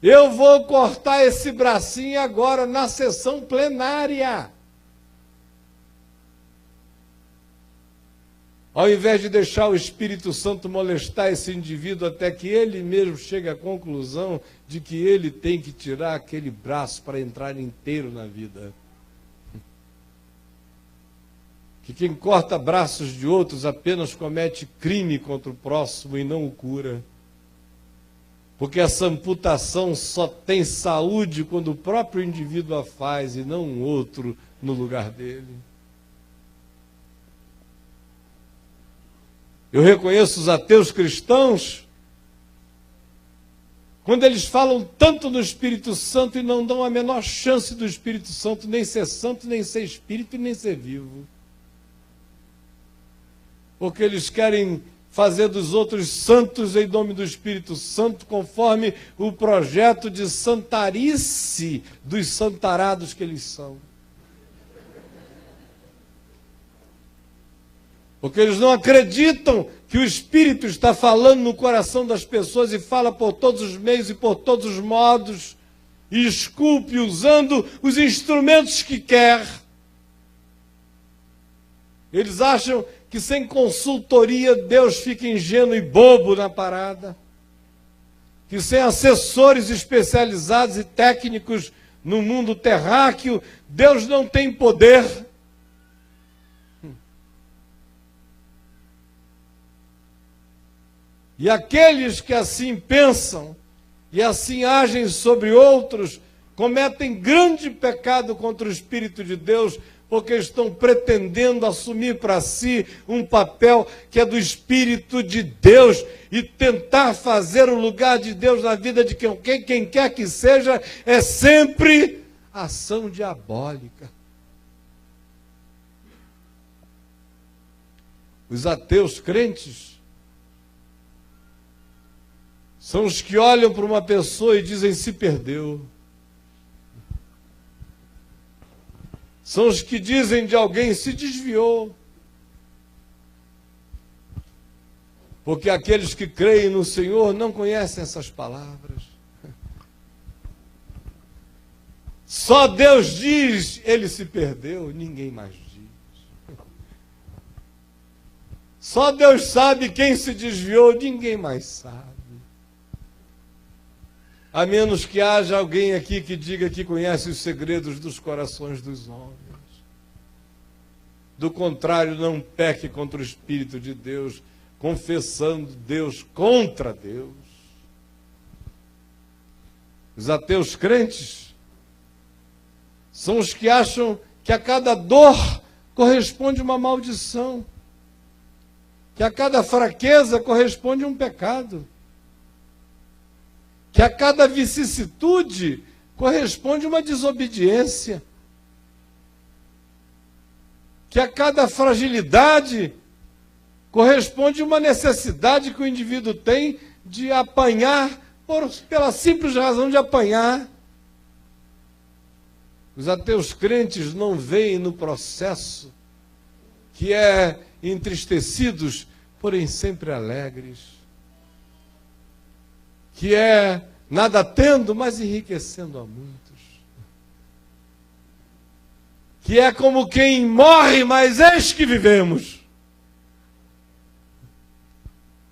eu vou cortar esse bracinho agora na sessão plenária. Ao invés de deixar o Espírito Santo molestar esse indivíduo até que ele mesmo chegue à conclusão de que ele tem que tirar aquele braço para entrar inteiro na vida. Que quem corta braços de outros apenas comete crime contra o próximo e não o cura. Porque essa amputação só tem saúde quando o próprio indivíduo a faz e não um outro no lugar dele. Eu reconheço os ateus cristãos quando eles falam tanto no Espírito Santo e não dão a menor chance do Espírito Santo nem ser santo, nem ser espírito e nem ser vivo. Porque eles querem fazer dos outros santos em nome do Espírito Santo, conforme o projeto de santarice dos santarados que eles são. Porque eles não acreditam que o Espírito está falando no coração das pessoas e fala por todos os meios e por todos os modos, e esculpe usando os instrumentos que quer. Eles acham que sem consultoria Deus fica ingênuo e bobo na parada, que sem assessores especializados e técnicos no mundo terráqueo, Deus não tem poder. E aqueles que assim pensam e assim agem sobre outros, cometem grande pecado contra o Espírito de Deus, porque estão pretendendo assumir para si um papel que é do Espírito de Deus e tentar fazer o lugar de Deus na vida de quem quer que seja, é sempre ação diabólica. Os ateus crentes São os que olham para uma pessoa e dizem se perdeu. São os que dizem de alguém se desviou. Porque aqueles que creem no Senhor não conhecem essas palavras. Só Deus diz, ele se perdeu, ninguém mais diz. Só Deus sabe quem se desviou, ninguém mais sabe. A menos que haja alguém aqui que diga que conhece os segredos dos corações dos homens. Do contrário, não peque contra o Espírito de Deus, confessando Deus contra Deus. Os ateus crentes são os que acham que a cada dor corresponde uma maldição, que a cada fraqueza corresponde um pecado, que a cada vicissitude corresponde uma desobediência, que a cada fragilidade corresponde uma necessidade que o indivíduo tem de apanhar, pela simples razão de apanhar. Os ateus crentes não veem no processo que é entristecidos, porém sempre alegres, que é nada tendo, mas enriquecendo a muitos, que é como quem morre, mas eis que vivemos.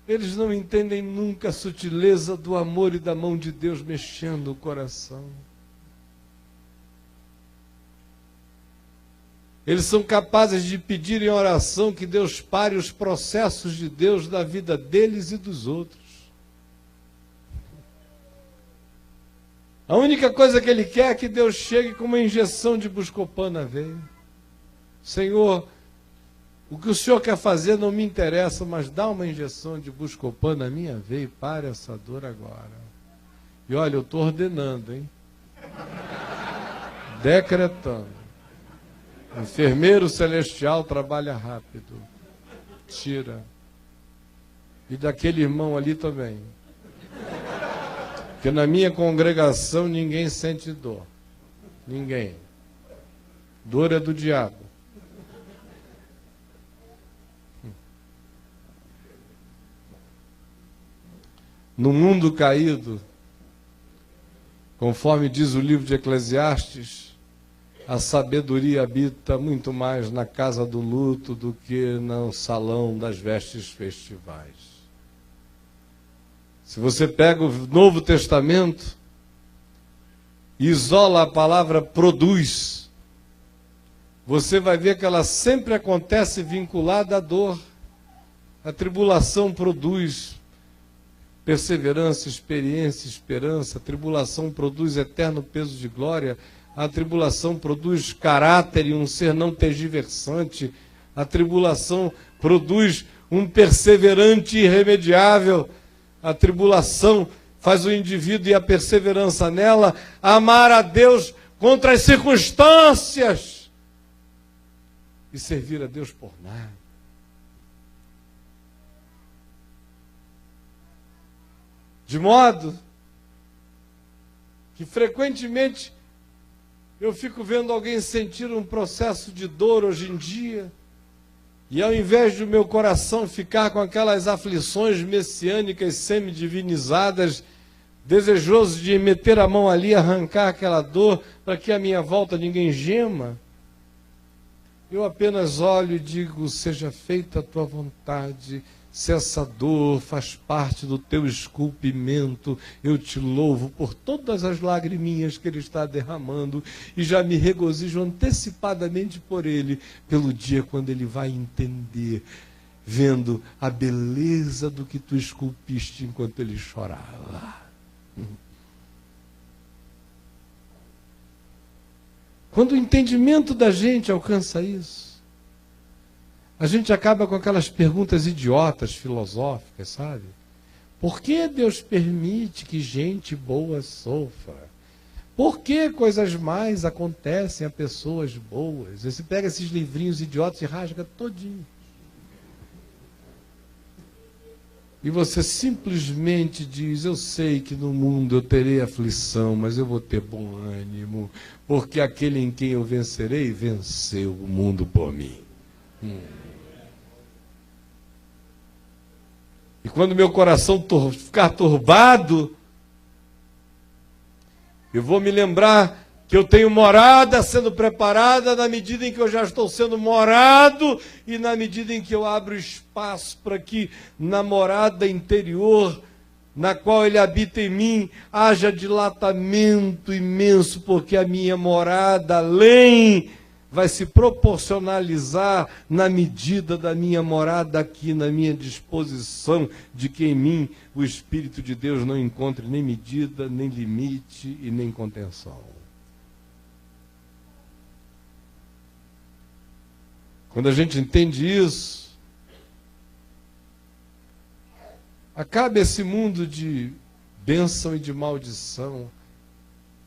Eles não entendem nunca a sutileza do amor e da mão de Deus mexendo o coração. Eles são capazes de pedir em oração que Deus pare os processos de Deus da vida deles e dos outros. A única coisa que ele quer é que Deus chegue com uma injeção de Buscopan na veia. Senhor, o que o Senhor quer fazer não me interessa, mas dá uma injeção de Buscopan na minha veia e pare essa dor agora. E olha, eu estou ordenando, hein? Decretando. O enfermeiro celestial trabalha rápido. Tira. E daquele irmão ali também. Porque na minha congregação ninguém sente dor. Ninguém. Dor é do diabo. No mundo caído, conforme diz o livro de Eclesiastes, a sabedoria habita muito mais na casa do luto do que no salão das vestes festivais. Se você pega o Novo Testamento e isola a palavra produz, você vai ver que ela sempre acontece vinculada à dor. A tribulação produz perseverança, experiência, esperança. A tribulação produz eterno peso de glória. A tribulação produz caráter e um ser não tergiversante. A tribulação produz um perseverante irremediável. A tribulação faz o indivíduo e a perseverança nela amar a Deus contra as circunstâncias e servir a Deus por nada. De modo que frequentemente eu fico vendo alguém sentir um processo de dor hoje em dia, e ao invés de o meu coração ficar com aquelas aflições messiânicas semidivinizadas, desejoso de meter a mão ali e arrancar aquela dor para que à minha volta ninguém gema, eu apenas olho e digo, seja feita a tua vontade. Se essa dor faz parte do teu esculpimento, eu te louvo por todas as lagriminhas que Ele está derramando e já me regozijo antecipadamente por Ele, pelo dia quando Ele vai entender, vendo a beleza do que tu esculpiste enquanto Ele chorava. Quando o entendimento da gente alcança isso, a gente acaba com aquelas perguntas idiotas, filosóficas, sabe? Por que Deus permite que gente boa sofra? Por que coisas mais acontecem a pessoas boas? Você pega esses livrinhos idiotas e rasga todinho. e você simplesmente diz: eu sei que no mundo eu terei aflição, mas eu vou ter bom ânimo, porque aquele em quem eu vencerei, venceu o mundo por mim. E quando meu coração ficar turbado, eu vou me lembrar que eu tenho morada sendo preparada na medida em que eu já estou sendo morado e na medida em que eu abro espaço para que na morada interior, na qual Ele habita em mim, haja dilatamento imenso, porque a minha morada além vai se proporcionalizar na medida da minha morada aqui, na minha disposição, de que em mim o Espírito de Deus não encontre nem medida, nem limite e nem contenção. Quando a gente entende isso, acaba esse mundo de bênção e de maldição.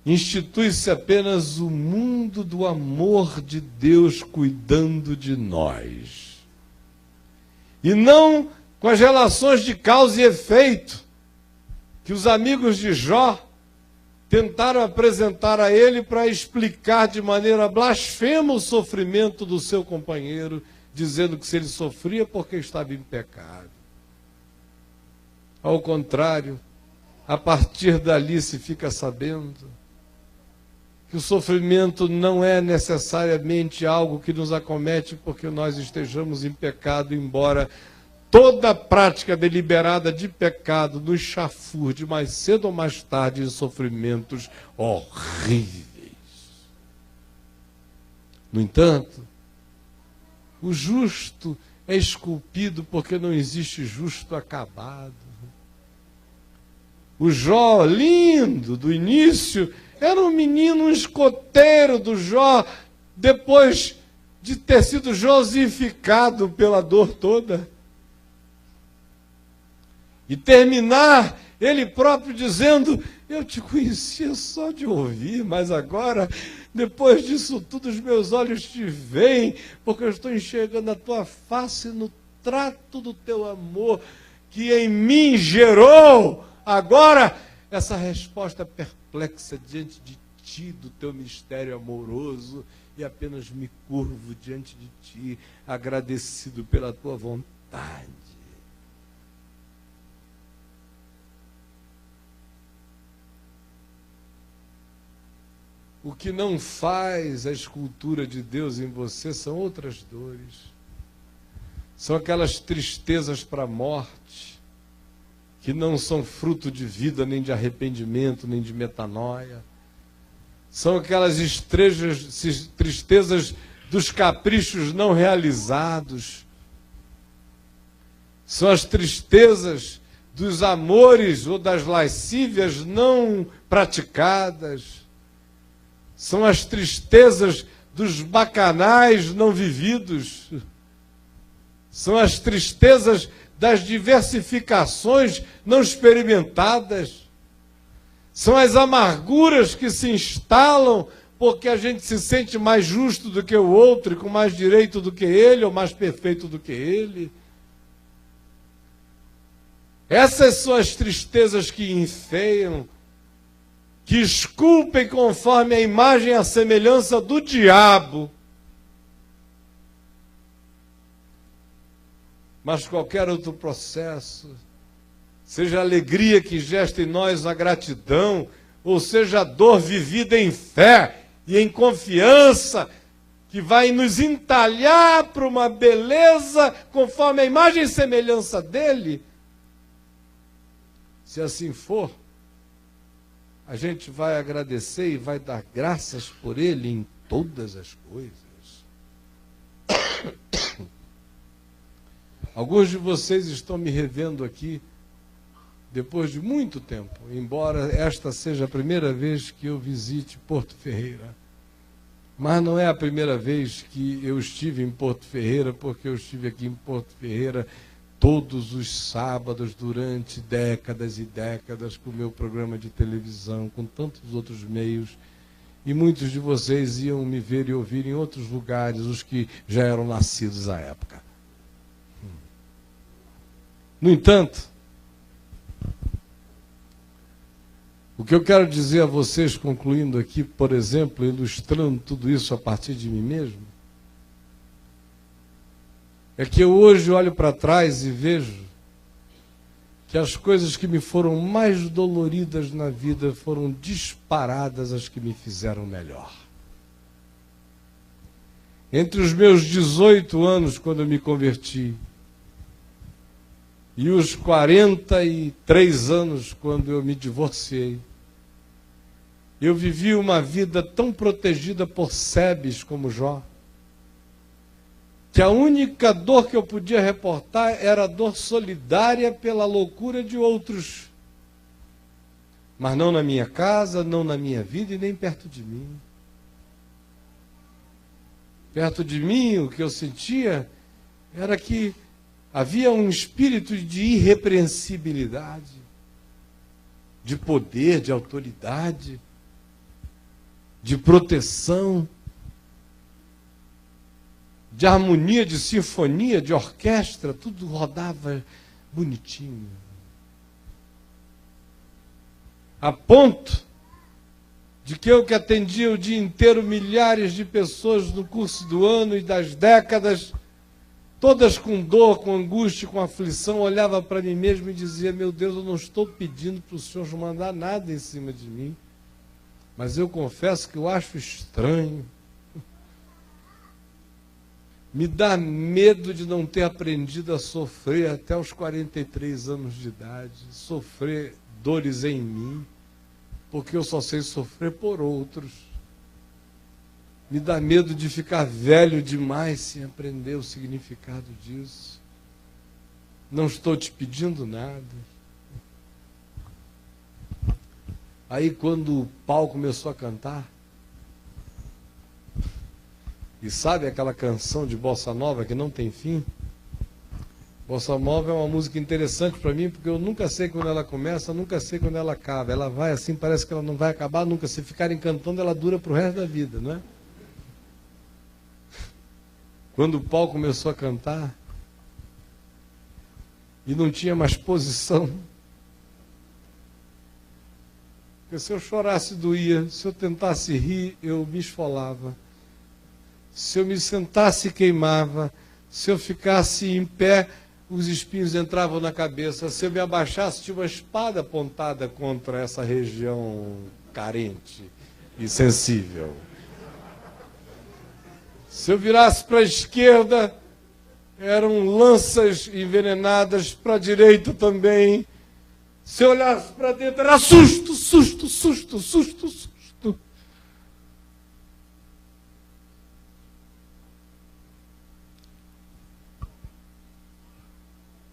Institui-se apenas o mundo do amor de Deus cuidando de nós. E não com as relações de causa e efeito que os amigos de Jó tentaram apresentar a ele para explicar de maneira blasfema o sofrimento do seu companheiro, dizendo que se ele sofria porque estava em pecado. Ao contrário, a partir dali se fica sabendo que o sofrimento não é necessariamente algo que nos acomete porque nós estejamos em pecado, embora toda prática deliberada de pecado nos chafurde mais cedo ou mais tarde em sofrimentos horríveis. No entanto, o justo é esculpido porque não existe justo acabado. O Jó, lindo, do início, era um menino, um escoteiro do Jó, depois de ter sido josificado pela dor toda. E terminar ele próprio dizendo: eu te conhecia só de ouvir, mas agora, depois disso tudo, os meus olhos te veem, porque eu estou enxergando a tua face no trato do teu amor, que em mim gerou agora essa resposta perplexa diante de ti, do teu mistério amoroso, e apenas me curvo diante de ti, agradecido pela tua vontade. O que não faz a escultura de Deus em você são outras dores. São aquelas tristezas para a morte, que não são fruto de vida, nem de arrependimento, nem de metanoia. São aquelas tristezas dos caprichos não realizados. São as tristezas dos amores ou das lascívias não praticadas. São as tristezas dos bacanais não vividos. São as tristezas das diversificações não experimentadas. São as amarguras que se instalam porque a gente se sente mais justo do que o outro, e com mais direito do que ele, ou mais perfeito do que ele. Essas são as tristezas que enfeiam, que esculpem conforme a imagem e a semelhança do diabo. Mas qualquer outro processo, seja a alegria que gesta em nós a gratidão, ou seja a dor vivida em fé e em confiança, que vai nos entalhar para uma beleza conforme a imagem e semelhança dele, se assim for, a gente vai agradecer e vai dar graças por ele em todas as coisas. Alguns de vocês estão me revendo aqui depois de muito tempo, embora esta seja a primeira vez que eu visite Porto Ferreira. Mas não é a primeira vez que eu estive em Porto Ferreira, porque eu estive aqui em Porto Ferreira todos os sábados durante décadas e décadas com o meu programa de televisão, com tantos outros meios, e muitos de vocês iam me ver e ouvir em outros lugares, os que já eram nascidos à época. No entanto, O que eu quero dizer a vocês, concluindo aqui, por exemplo, ilustrando tudo isso a partir de mim mesmo, é que eu hoje olho para trás e vejo que as coisas que me foram mais doloridas na vida foram disparadas as que me fizeram melhor. Entre os meus 18 anos, quando eu me converti, e os 43 anos, quando eu me divorciei, eu vivi uma vida tão protegida por sebes como Jó, que a única dor que eu podia reportar era a dor solidária pela loucura de outros, mas não na minha casa, não na minha vida e nem perto de mim. Perto de mim, o que eu sentia era que havia um espírito de irrepreensibilidade, de poder, de autoridade, de proteção, de harmonia, de sinfonia, de orquestra, tudo rodava bonitinho. A ponto de que eu, que atendia o dia inteiro milhares de pessoas no curso do ano e das décadas, todas com dor, com angústia, com aflição, olhava para mim mesmo e dizia: meu Deus, eu não estou pedindo para o Senhor mandar nada em cima de mim, mas eu confesso que eu acho estranho. Me dá medo de não ter aprendido a sofrer até os 43 anos de idade, sofrer dores em mim, porque eu só sei sofrer por outros. Me dá medo de ficar velho demais sem aprender o significado disso. Não estou te pedindo nada. Aí quando o Paulo começou a cantar, e sabe aquela canção de Bossa Nova que não tem fim? Bossa Nova é uma música interessante para mim, porque eu nunca sei quando ela começa, nunca sei quando ela acaba. Ela vai assim, parece que ela não vai acabar nunca. Se ficarem cantando, ela dura para o resto da vida, não é? Quando o Paulo começou a cantar, e não tinha mais posição, porque se eu chorasse doía, se eu tentasse rir, eu me esfolava. Se eu me sentasse, queimava. Se eu ficasse em pé, os espinhos entravam na cabeça. Se eu me abaixasse, tinha uma espada apontada contra essa região carente e sensível. Se eu virasse para a esquerda, eram lanças envenenadas, para a direita também. Se eu olhasse para dentro, era susto, susto, susto, susto, susto.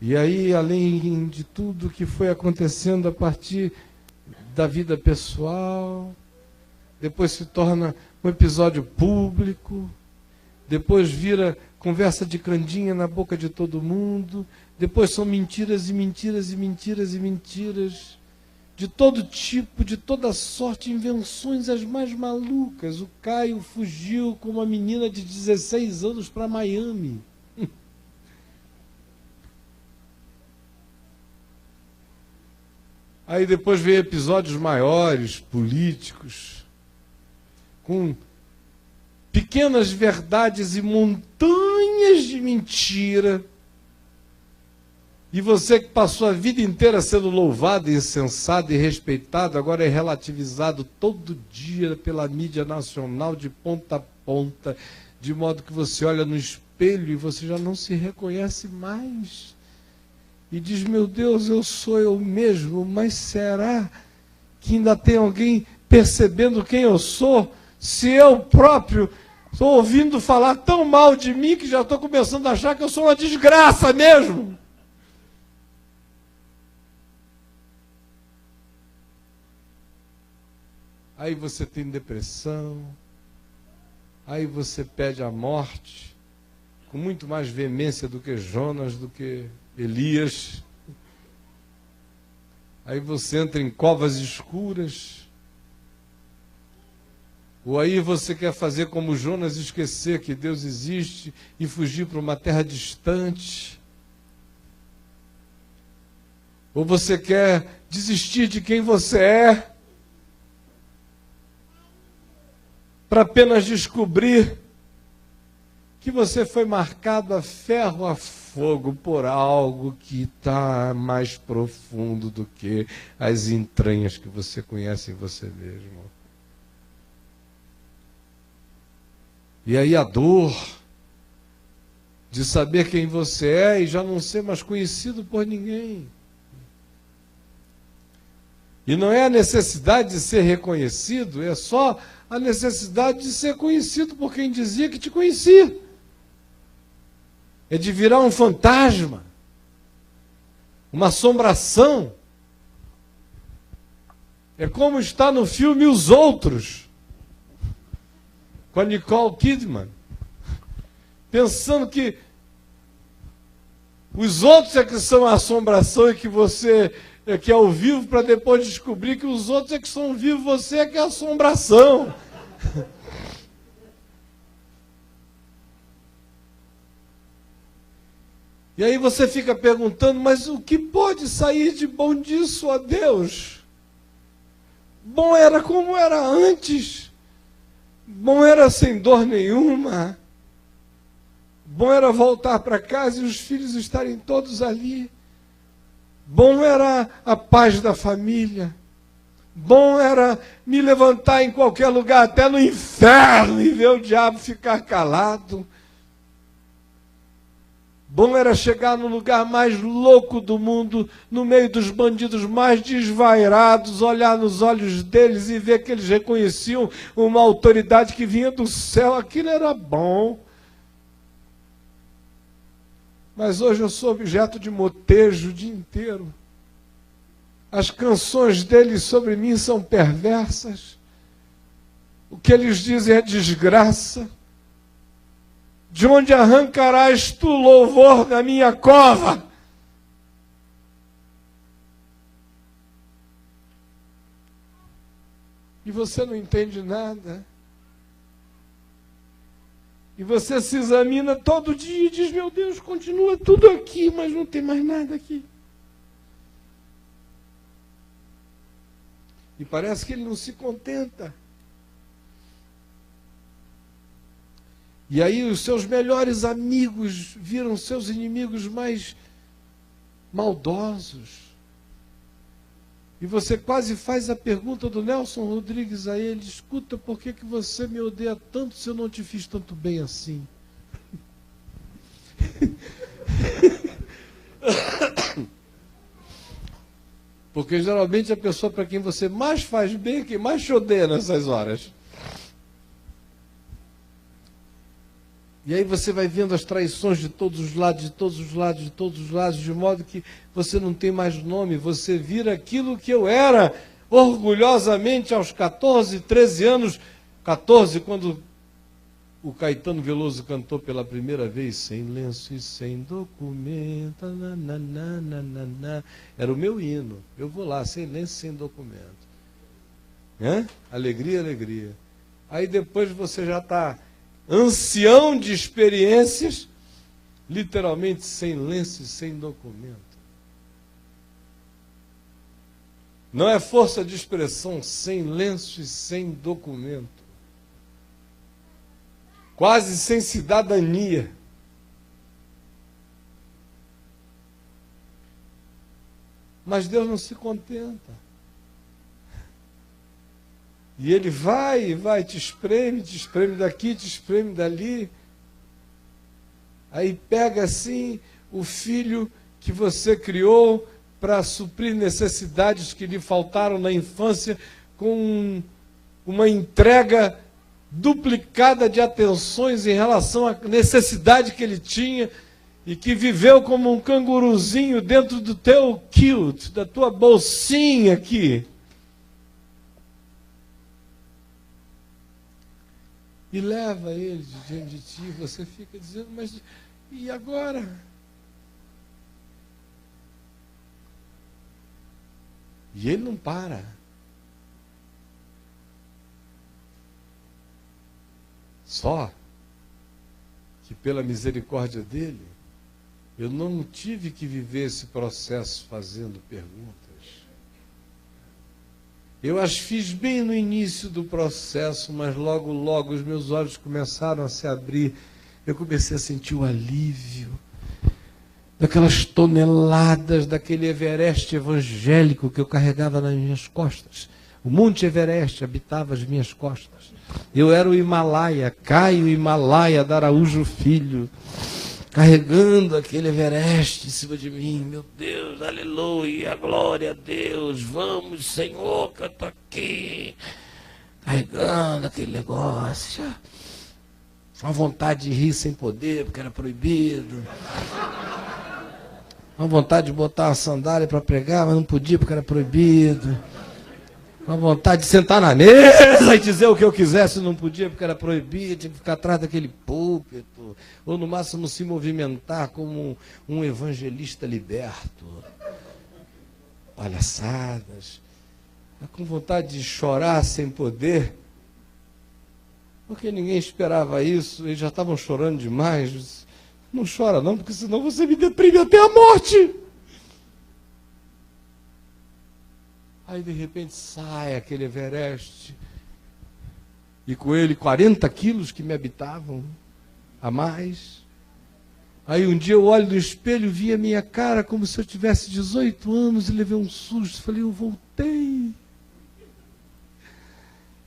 E aí, além de tudo que foi acontecendo a partir da vida pessoal, depois se torna um episódio público, depois vira conversa de candinha na boca de todo mundo, depois são mentiras e mentiras e mentiras e mentiras, de todo tipo, de toda sorte, invenções as mais malucas. O Caio fugiu com uma menina de 16 anos para Miami. Aí depois vem episódios maiores, políticos, com pequenas verdades e montanhas de mentira. E você que passou a vida inteira sendo louvado, incensado e respeitado, agora é relativizado todo dia pela mídia nacional de ponta a ponta, de modo que você olha no espelho e você já não se reconhece mais. E diz: meu Deus, eu sou eu mesmo, mas será que ainda tem alguém percebendo quem eu sou? Se eu próprio estou ouvindo falar tão mal de mim que já estou começando a achar que eu sou uma desgraça mesmo. Aí você tem depressão, aí você pede a morte, com muito mais veemência do que Jonas, do que Elias. Aí você entra em covas escuras. Ou aí você quer fazer como Jonas, esquecer que Deus existe e fugir para uma terra distante. Ou você quer desistir de quem você é para apenas descobrir que você foi marcado a ferro, a fogo por algo que está mais profundo do que as entranhas que você conhece em você mesmo. E aí a dor de saber quem você é e já não ser mais conhecido por ninguém. E não é a necessidade de ser reconhecido, é só a necessidade de ser conhecido por quem dizia que te conhecia. É de virar um fantasma, uma assombração. É como está no filme Os Outros, com a Nicole Kidman, pensando que os outros é que são a assombração e que você é que é ao vivo, para depois descobrir que os outros é que são vivos, você é que é a assombração. E aí você fica perguntando, mas o que pode sair de bom disso, ó Deus? Bom era como era antes. Bom era sem dor nenhuma. Bom era voltar para casa e os filhos estarem todos ali. Bom era a paz da família. Bom era me levantar em qualquer lugar, até no inferno, e ver o diabo ficar calado. Bom era chegar no lugar mais louco do mundo, no meio dos bandidos mais desvairados, olhar nos olhos deles e ver que eles reconheciam uma autoridade que vinha do céu. Aquilo era bom. Mas hoje eu sou objeto de motejo o dia inteiro. As canções deles sobre mim são perversas. O que eles dizem é desgraça. De onde arrancarás tu louvor da minha cova? E você não entende nada. E você se examina todo dia e diz, meu Deus, continua tudo aqui, mas não tem mais nada aqui. E parece que ele não se contenta. E aí os seus melhores amigos viram seus inimigos mais maldosos. E você quase faz a pergunta do Nelson Rodrigues a ele, escuta, por que você me odeia tanto se eu não te fiz tanto bem assim? Porque geralmente a pessoa para quem você mais faz bem é quem mais te odeia nessas horas. E aí você vai vendo as traições de todos os lados, de todos os lados, de todos os lados, de modo que você não tem mais nome, você vira aquilo que eu era, orgulhosamente aos 14, 13 anos, 14, quando o Caetano Veloso cantou pela primeira vez, sem lenço e sem documento, nananana. Era o meu hino, eu vou lá, sem lenço e sem documento. Alegria, alegria. Aí depois você já está ancião de experiências, literalmente sem lenço e sem documento. Não é força de expressão, sem lenço e sem documento. Quase sem cidadania. Mas Deus não se contenta. E Ele vai e vai, te espreme daqui, te espreme dali. Aí pega assim o filho que você criou para suprir necessidades que lhe faltaram na infância, com uma entrega duplicada de atenções em relação à necessidade que ele tinha, e que viveu como um canguruzinho dentro do teu kilt, da tua bolsinha aqui. E leva ele diante de ti, você fica dizendo, mas e agora? E ele não para. Só que pela misericórdia dele, eu não tive que viver esse processo fazendo perguntas. Eu as fiz bem no início do processo, mas logo, logo os meus olhos começaram a se abrir. Eu comecei a sentir o alívio daquelas toneladas, daquele Everest evangélico que eu carregava nas minhas costas. O Monte Everest habitava as minhas costas. Eu era o Himalaia, Caio Himalaia da Araújo Filho, carregando aquele Everest em cima de mim. Meu Deus, aleluia, glória a Deus, vamos, Senhor, que eu estou aqui, carregando aquele negócio. Uma vontade de rir sem poder, porque era proibido. Uma vontade de botar uma sandália para pregar, mas não podia porque era proibido. Uma vontade de sentar na mesa e dizer o que eu quisesse, não podia porque era proibido, tinha que ficar atrás daquele púlpito, ou no máximo se movimentar como um evangelista liberto. Palhaçadas. Com vontade de chorar sem poder, porque ninguém esperava isso, eles já estavam chorando demais. Não chora não, porque senão você me deprime até a morte. Aí de repente sai aquele Everest, e com ele 40 quilos que me habitavam, a mais. Aí um dia eu olho no espelho, vi a minha cara como se eu tivesse 18 anos e levei um susto. Falei, eu voltei.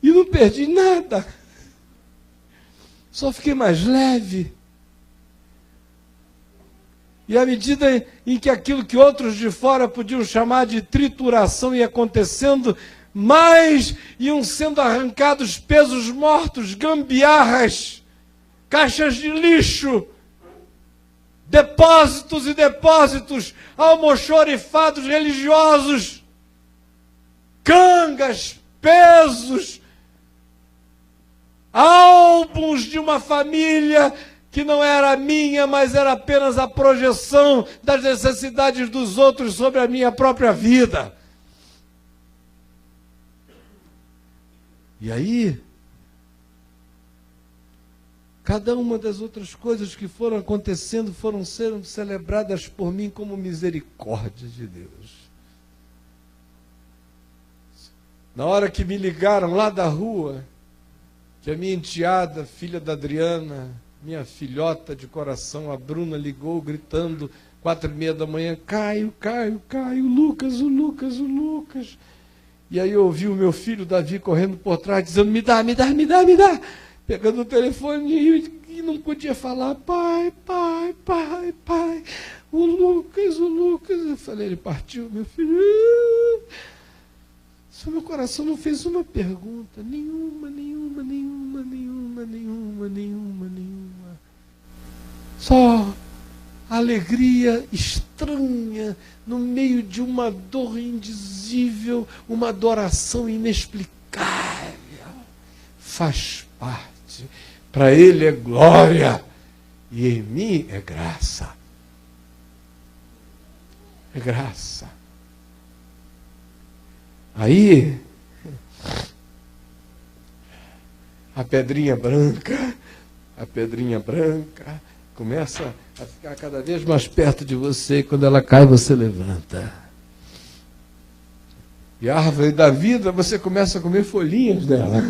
E não perdi nada. Só fiquei mais leve. E à medida em que aquilo que outros de fora podiam chamar de trituração ia acontecendo, mais iam sendo arrancados pesos mortos, gambiarras, caixas de lixo, depósitos e depósitos, almoxorifados religiosos, cangas, pesos, álbuns de uma família que não era minha, mas era apenas a projeção das necessidades dos outros sobre a minha própria vida. E aí, cada uma das outras coisas que foram acontecendo foram sendo celebradas por mim como misericórdia de Deus. Na hora que me ligaram lá da rua, que a minha enteada, filha da Adriana, minha filhota de coração, a Bruna, ligou gritando, 4h30 da manhã, Caio, Lucas. E aí eu ouvi o meu filho Davi correndo por trás, dizendo, me dá, pegando o telefone e não podia falar, pai, o Lucas. Eu falei, ele partiu, meu filho. Só meu coração não fez uma pergunta, nenhuma. Só alegria estranha no meio de uma dor indizível, uma adoração inexplicável. Faz parte. Para ele é glória e em mim é graça. É graça. Aí, a pedrinha branca começa a ficar cada vez mais perto de você, e quando ela cai, você levanta. E a árvore da vida, você começa a comer folhinhas dela.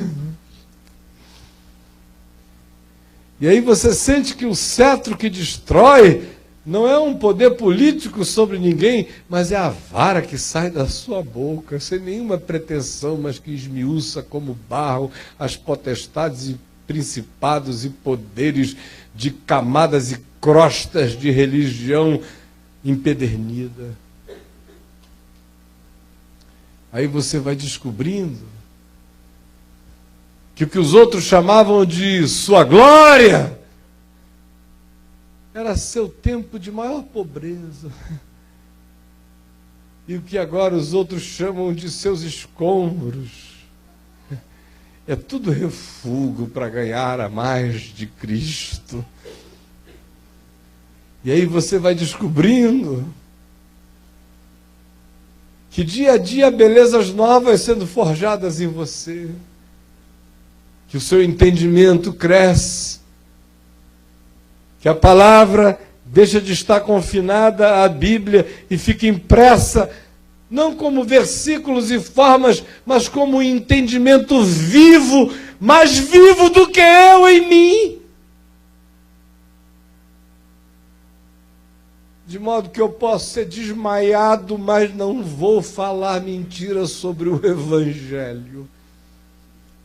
E aí você sente que o cetro que destrói não é um poder político sobre ninguém, mas é a vara que sai da sua boca, sem nenhuma pretensão, mas que esmiuça como barro as potestades e principados e poderes de camadas e crostas de religião empedernida. Aí você vai descobrindo que o que os outros chamavam de sua glória era seu tempo de maior pobreza. E o que agora os outros chamam de seus escombros é tudo refúgio para ganhar a mais de Cristo. E aí você vai descobrindo que dia a dia belezas novas sendo forjadas em você, que o seu entendimento cresce, que a palavra deixa de estar confinada à Bíblia e fica impressa não como versículos e formas, mas como um entendimento vivo, mais vivo do que eu em mim. De modo que eu posso ser desmaiado, mas não vou falar mentiras sobre o Evangelho.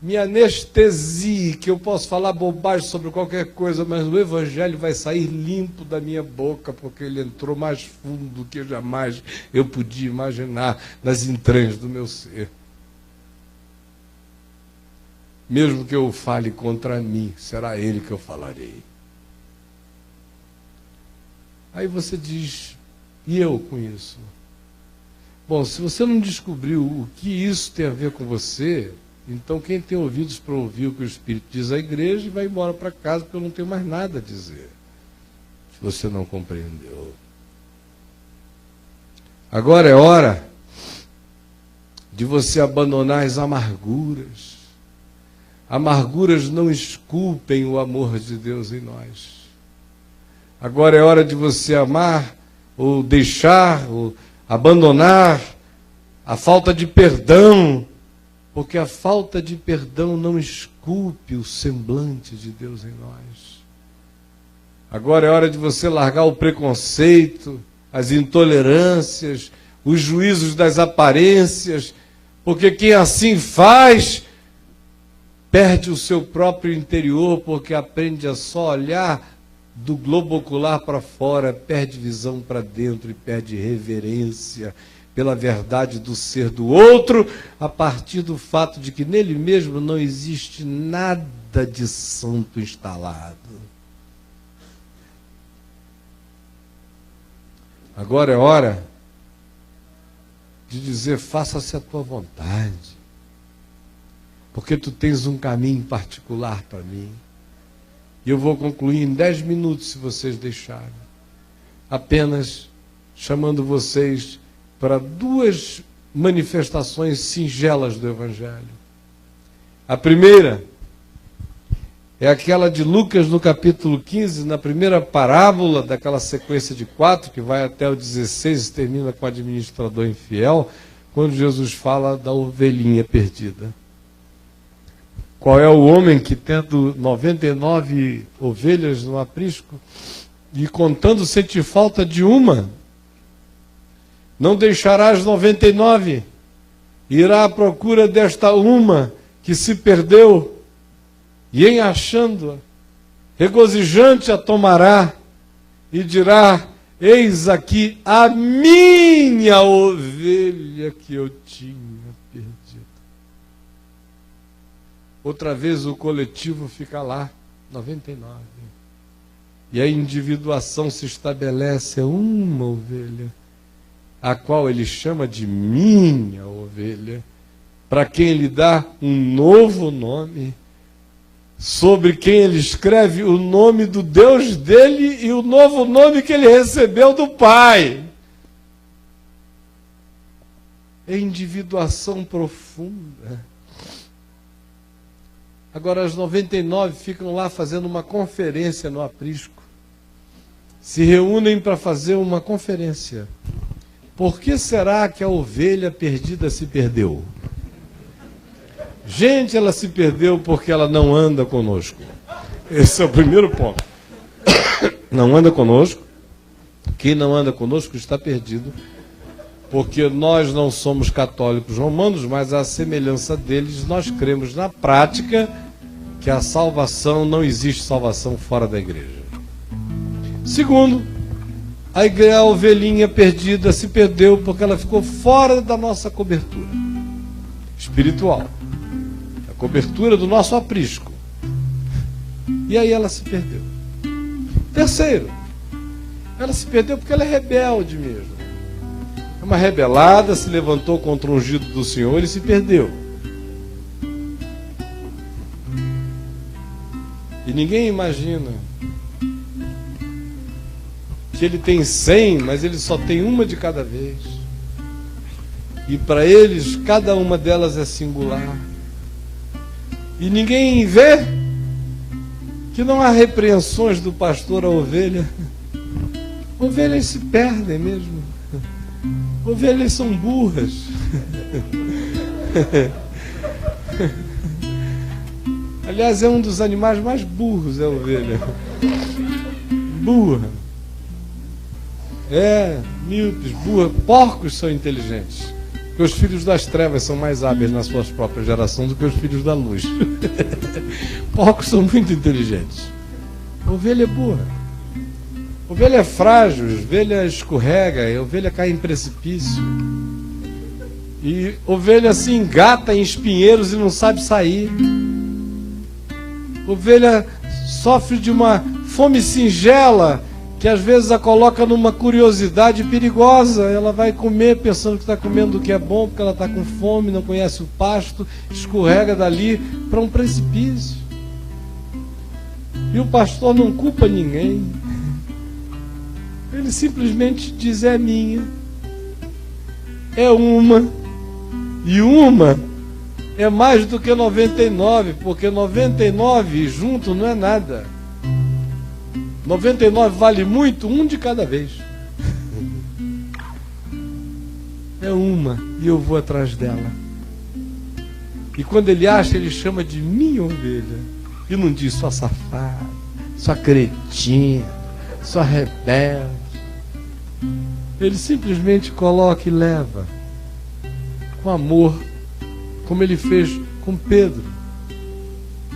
Me anestesie, que eu posso falar bobagem sobre qualquer coisa, mas o Evangelho vai sair limpo da minha boca, porque ele entrou mais fundo do que jamais eu podia imaginar nas entranhas do meu ser. Mesmo que eu fale contra mim, será ele que eu falarei. Aí você diz, e eu com isso? Bom, se você não descobriu o que isso tem a ver com você, então quem tem ouvidos para ouvir o que o Espírito diz à igreja, vai embora para casa, porque eu não tenho mais nada a dizer. Se você não compreendeu. Agora é hora de você abandonar as amarguras. Amarguras não esculpem o amor de Deus em nós. Agora é hora de você amar, ou deixar, ou abandonar a falta de perdão, porque a falta de perdão não esculpe o semblante de Deus em nós. Agora é hora de você largar o preconceito, as intolerâncias, os juízos das aparências, porque quem assim faz perde o seu próprio interior, porque aprende a só olhar do globo ocular para fora, perde visão para dentro e perde reverência pela verdade do ser do outro, a partir do fato de que nele mesmo não existe nada de santo instalado. Agora é hora de dizer, faça-se a tua vontade, porque tu tens um caminho particular para mim. E eu vou concluir em 10 minutos, se vocês deixarem. Apenas chamando vocês para 2 manifestações singelas do Evangelho. A primeira é aquela de Lucas, no capítulo 15, na primeira parábola daquela sequência de 4, que vai até o 16 e termina com o administrador infiel, quando Jesus fala da ovelhinha perdida. Qual é o homem que, tendo 99 ovelhas no aprisco, e contando sentir falta de uma, não deixará as 99, irá à procura desta uma que se perdeu, e em achando-a, regozijante a tomará, e dirá, eis aqui a minha ovelha que eu tinha perdido. Outra vez o coletivo fica lá, 99. E a individuação se estabelece a uma ovelha, a qual ele chama de minha ovelha, para quem ele dá um novo nome, sobre quem ele escreve o nome do Deus dele e o novo nome que ele recebeu do Pai. É individuação profunda. Agora as 99 ficam lá fazendo uma conferência no aprisco. Se reúnem para fazer uma conferência. Por que será que a ovelha perdida se perdeu? Gente, ela se perdeu porque ela não anda conosco. Esse é o primeiro ponto. Não anda conosco. Quem não anda conosco está perdido. Porque nós não somos católicos romanos, mas à semelhança deles, nós cremos na prática que a salvação, não existe salvação fora da igreja. Segundo, a ovelhinha perdida se perdeu porque ela ficou fora da nossa cobertura espiritual, a cobertura do nosso aprisco. E aí ela se perdeu. Terceiro, ela se perdeu porque ela é rebelde mesmo. Uma rebelada, se levantou contra o ungido do Senhor e se perdeu. E ninguém imagina que ele tem 100, mas ele só tem uma de cada vez. E para eles, cada uma delas é singular. E ninguém vê que não há repreensões do pastor à ovelha. Ovelhas se perdem mesmo. Ovelhas são burras. Aliás, é um dos animais mais burros, é a ovelha. Burra. Míopes, burra. Porcos são inteligentes. Porque os filhos das trevas são mais hábeis na sua própria geração do que os filhos da luz. Porcos são muito inteligentes. A ovelha é burra. A ovelha é frágil, a ovelha escorrega, a ovelha cai em precipício. E a ovelha se engata em espinheiros e não sabe sair. A ovelha sofre de uma fome singela, que às vezes a coloca numa curiosidade perigosa. Ela vai comer pensando que está comendo o que é bom, porque ela está com fome, não conhece o pasto, escorrega dali para um precipício. E o pastor não culpa ninguém. Ele simplesmente diz: é minha. É uma. E uma é mais do que 99, porque 99 junto não é nada. 99 vale muito, um de cada vez. É uma, e eu vou atrás dela. E quando ele acha, ele chama de minha ovelha. E não diz sua safada, sua cretina, sua rebelde. Ele simplesmente coloca e leva com amor, como ele fez com Pedro.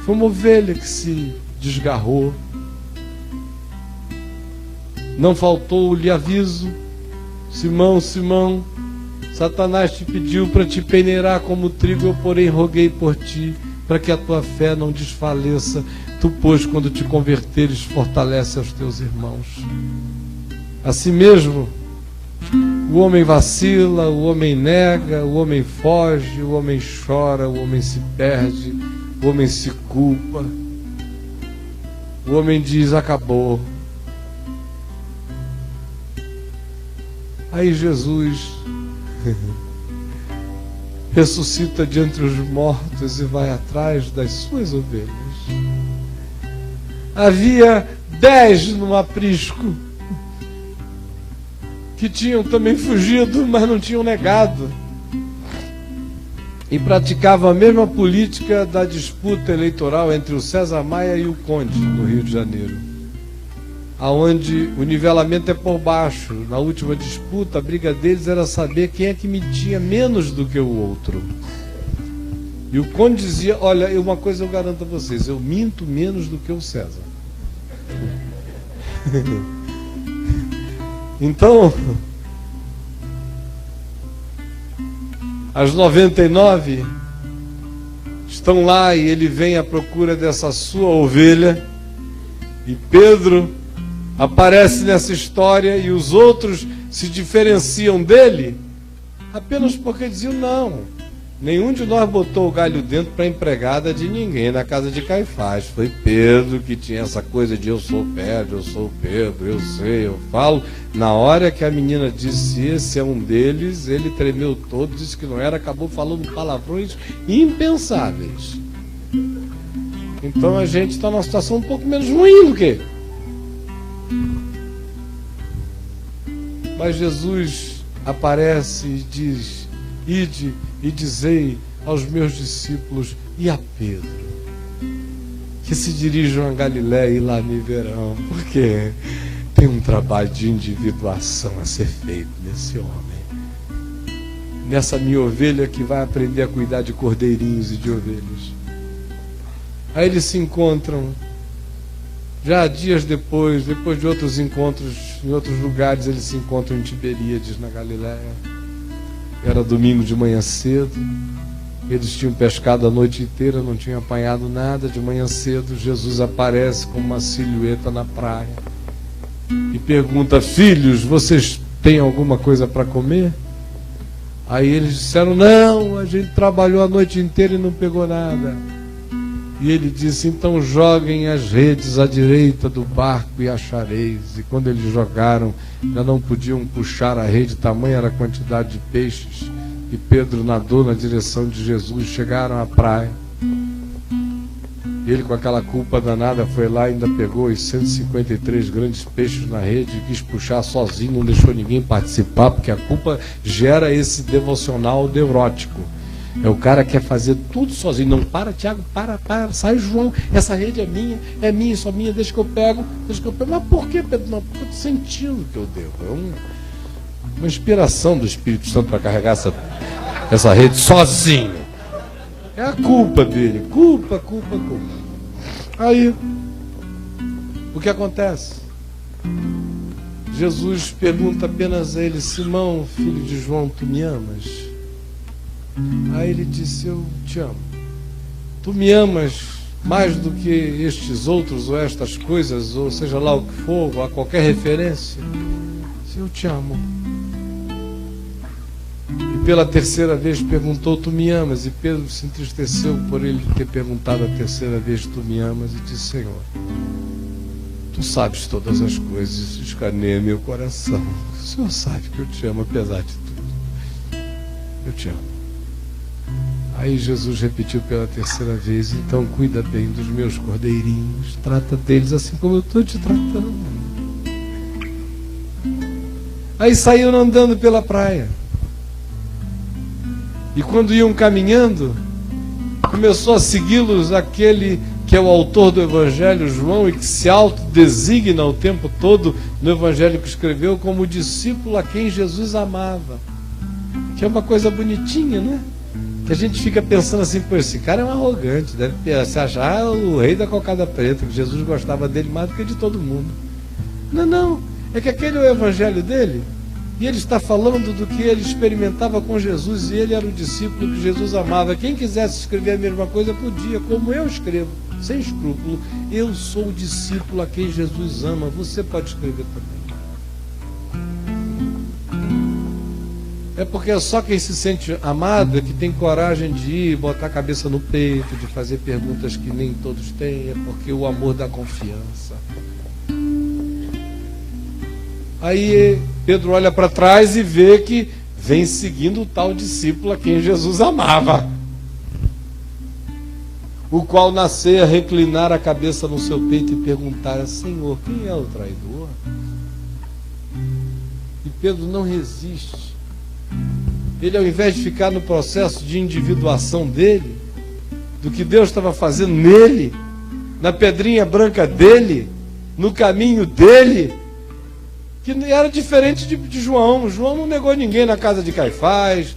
Foi uma ovelha que se desgarrou. Não faltou-lhe aviso: Simão, Simão, Satanás te pediu para te peneirar como trigo, eu porém roguei por ti, para que a tua fé não desfaleça. Tu, pois, quando te converteres, fortalece aos teus irmãos. Assim mesmo, o homem vacila, o homem nega, o homem foge, o homem chora, o homem se perde, o homem se culpa. O homem diz: acabou. Aí Jesus ressuscita de entre os mortos e vai atrás das suas ovelhas. Havia 10 no aprisco que tinham também fugido, mas não tinham negado, e praticavam a mesma política da disputa eleitoral entre o César Maia e o Conde, no Rio de Janeiro, aonde o nivelamento é por baixo. Na última disputa, a briga deles era saber quem é que mentia menos do que o outro. E o Conde dizia: olha, uma coisa eu garanto a vocês, eu minto menos do que o César. Então, as 99 estão lá e ele vem à procura dessa sua ovelha. E Pedro aparece nessa história, e os outros se diferenciam dele apenas porque diziam: não, nenhum de nós botou o galho dentro para empregada de ninguém na casa de Caifás. Foi Pedro que tinha essa coisa de eu sou Pedro, eu sei, eu falo. Na hora que a menina disse esse é um deles, ele tremeu todo, disse que não era, acabou falando palavrões impensáveis. Então a gente está numa situação um pouco menos ruim do que. Mas Jesus aparece e diz: ide e dizei aos meus discípulos e a Pedro que se dirijam a Galiléia e lá me verão, porque tem um trabalho de individuação a ser feito nesse homem, nessa minha ovelha que vai aprender a cuidar de cordeirinhos e de ovelhas. Aí eles se encontram já dias depois de outros encontros em outros lugares. Eles se encontram em Tiberíades, na Galiléia. Era domingo de manhã cedo. Eles tinham pescado a noite inteira, não tinham apanhado nada. De manhã cedo, Jesus aparece como uma silhueta na praia e pergunta: filhos, vocês têm alguma coisa para comer? Aí eles disseram: não, a gente trabalhou a noite inteira e não pegou nada. E ele disse: então joguem as redes à direita do barco e achareis. E quando eles jogaram, já não podiam puxar a rede, tamanha era a quantidade de peixes. E Pedro nadou na direção de Jesus. Chegaram à praia. Ele, com aquela culpa danada, foi lá e ainda pegou os 153 grandes peixes na rede, quis puxar sozinho, não deixou ninguém participar, porque a culpa gera esse devocional neurótico. É o cara que quer fazer tudo sozinho. Não, para, Tiago, para, sai, João, essa rede é minha, só minha, deixa que eu pego. Mas por que, Pedro? Não, porque eu estou sentindo que eu devo. É uma inspiração do Espírito Santo para carregar essa rede sozinho. É a culpa dele. Culpa. Aí, o que acontece? Jesus pergunta apenas a ele: Simão, filho de João, tu me amas? Aí ele disse: eu te amo. Tu me amas mais do que estes outros, ou estas coisas, ou seja lá o que for, ou a qualquer referência? Se eu te amo. E pela terceira vez perguntou: tu me amas? E Pedro se entristeceu por ele ter perguntado a terceira vez: tu me amas? E disse: Senhor, tu sabes todas as coisas, escaneia meu coração. O Senhor sabe que eu te amo apesar de tudo. Eu te amo. Aí Jesus repetiu pela terceira vez: então cuida bem dos meus cordeirinhos, trata deles assim como eu estou te tratando. Aí saíram andando pela praia. E quando iam caminhando, começou a segui-los aquele que é o autor do Evangelho, João, e que se autodesigna o tempo todo no Evangelho que escreveu como o discípulo a quem Jesus amava. Que é uma coisa bonitinha, né? Que a gente fica pensando assim: pô, esse cara é um arrogante, deve se achar o rei da cocada preta, que Jesus gostava dele mais do que de todo mundo. Não, é que aquele é o Evangelho dele. E ele está falando do que ele experimentava com Jesus, e ele era o discípulo que Jesus amava. Quem quisesse escrever a mesma coisa podia, como eu escrevo, sem escrúpulo. Eu sou o discípulo a quem Jesus ama. Você pode escrever também. É porque é só quem se sente amado é que tem coragem de ir, botar a cabeça no peito, de fazer perguntas que nem todos têm. É porque o amor dá confiança. Aí Pedro olha para trás e vê que vem seguindo o tal discípulo a quem Jesus amava, o qual nasceu a reclinar a cabeça no seu peito e perguntar: Senhor, quem é o traidor? E Pedro não resiste. Ele, ao invés de ficar no processo de individuação dele, do que Deus estava fazendo nele, na pedrinha branca dele, no caminho dele, que era diferente de João. João não negou ninguém na casa de Caifás.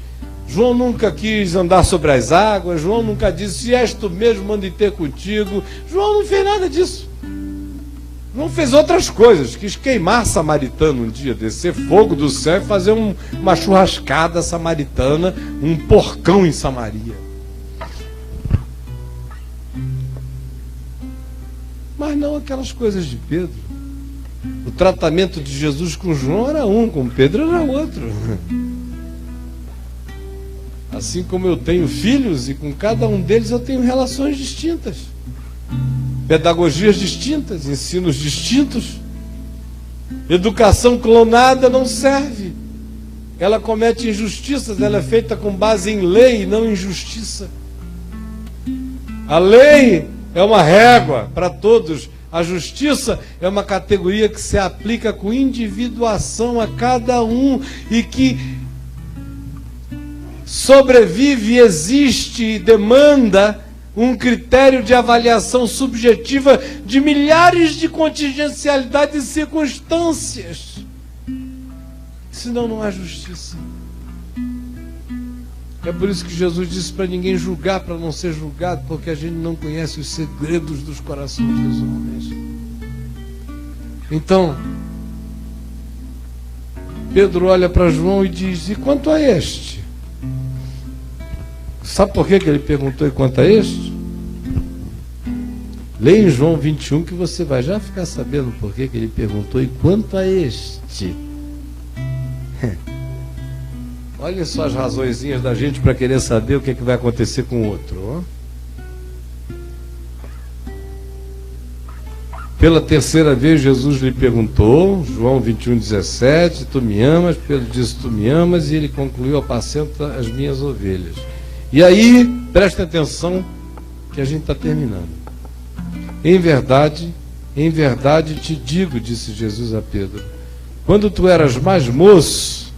João nunca quis andar sobre as águas. João nunca disse: se és tu mesmo, manda ir ter contigo. João não fez nada disso. João fez outras coisas. Quis queimar samaritano um dia, descer fogo do céu e fazer uma churrascada samaritana, um porcão em Samaria. Mas não aquelas coisas de Pedro. O tratamento de Jesus com João era um, com Pedro era outro. Assim como eu tenho filhos e com cada um deles eu tenho relações distintas, pedagogias distintas, ensinos distintos. Educação clonada não serve. Ela comete injustiças, ela é feita com base em lei e não em justiça. A lei é uma régua para todos. A justiça é uma categoria que se aplica com individuação a cada um e que sobrevive, existe e demanda um critério de avaliação subjetiva de milhares de contingencialidades e circunstâncias. Senão não há justiça. É por isso que Jesus disse para ninguém julgar, para não ser julgado, porque a gente não conhece os segredos dos corações dos homens. Então, Pedro olha para João e diz: e quanto a este? Sabe por que ele perguntou e quanto a este? Leia em João 21 que você vai já ficar sabendo por que ele perguntou e quanto a este. Olha só as razõezinhas da gente para querer saber o que vai acontecer com o outro. Pela terceira vez Jesus lhe perguntou, João 21:17, tu me amas? Pedro disse: tu me amas? E ele concluiu: apacenta as minhas ovelhas. E aí, presta atenção que a gente está terminando. Em verdade te digo, disse Jesus a Pedro, quando tu eras mais moço,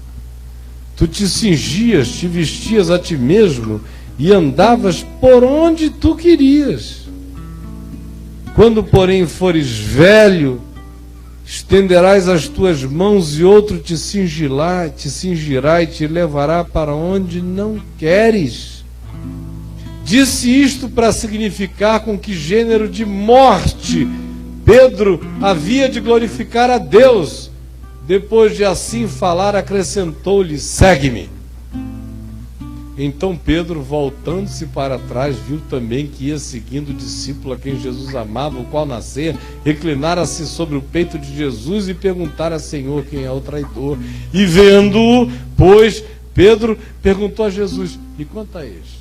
tu te cingias, te vestias a ti mesmo e andavas por onde tu querias. Quando, porém, fores velho, estenderás as tuas mãos e outro te cingirá e te levará para onde não queres. Disse isto para significar com que gênero de morte Pedro havia de glorificar a Deus. Depois de assim falar, acrescentou-lhe: segue-me. Então Pedro, voltando-se para trás, viu também que ia seguindo o discípulo a quem Jesus amava, o qual nascia, reclinara-se sobre o peito de Jesus e perguntara: Senhor, quem é o traidor? E vendo-o, pois, Pedro perguntou a Jesus: e quanto a este?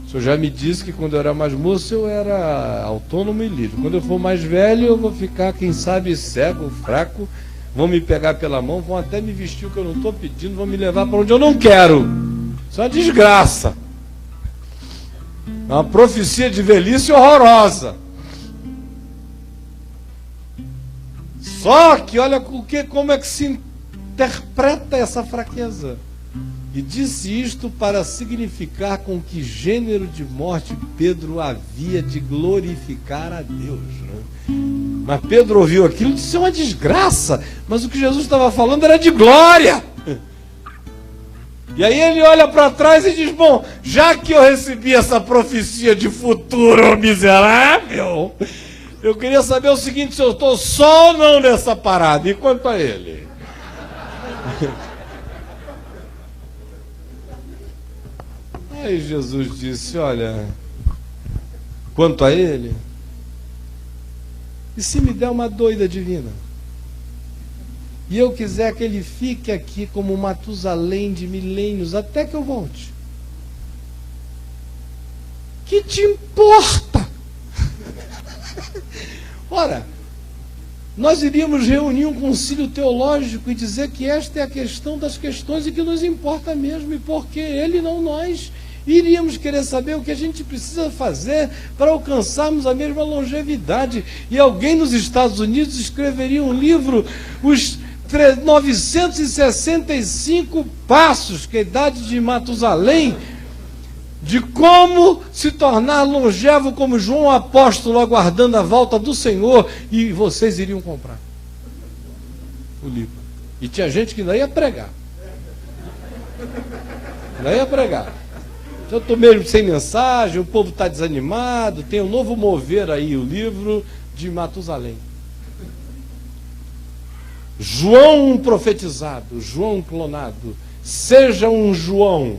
O Senhor já me disse que quando eu era mais moço eu era autônomo e livre. Quando eu for mais velho eu vou ficar, quem sabe, cego, fraco. Vão me pegar pela mão, vão até me vestir o que eu não estou pedindo, vão me levar para onde eu não quero. Isso é uma desgraça. É uma profecia de velhice horrorosa. Só que olha como é que se interpreta essa fraqueza. E disse isto para significar com que gênero de morte Pedro havia de glorificar a Deus. Né? Mas Pedro ouviu aquilo e disse: é uma desgraça. Mas o que Jesus estava falando era de glória. E aí ele olha para trás e diz: bom, já que eu recebi essa profecia de futuro miserável, eu queria saber o seguinte: se eu estou só ou não nessa parada. E quanto a ele? Aí Jesus disse: olha, quanto a ele, e se me der uma doida divina, e eu quiser que ele fique aqui como Matusalém de milênios, até que eu volte, que te importa? Ora, nós iríamos reunir um concílio teológico e dizer que esta é a questão das questões e que nos importa mesmo, e porque ele, não nós, iríamos querer saber o que a gente precisa fazer para alcançarmos a mesma longevidade. E alguém nos Estados Unidos escreveria um livro, os 965 passos, que é a idade de Matusalém, de como se tornar longevo como João apóstolo, aguardando a volta do Senhor. E vocês iriam comprar o livro. E tinha gente que não ia pregar. Não ia pregar. Eu estou mesmo sem mensagem, o povo está desanimado, tem um novo mover aí, o livro de Matusalém. João profetizado, João clonado, seja um João.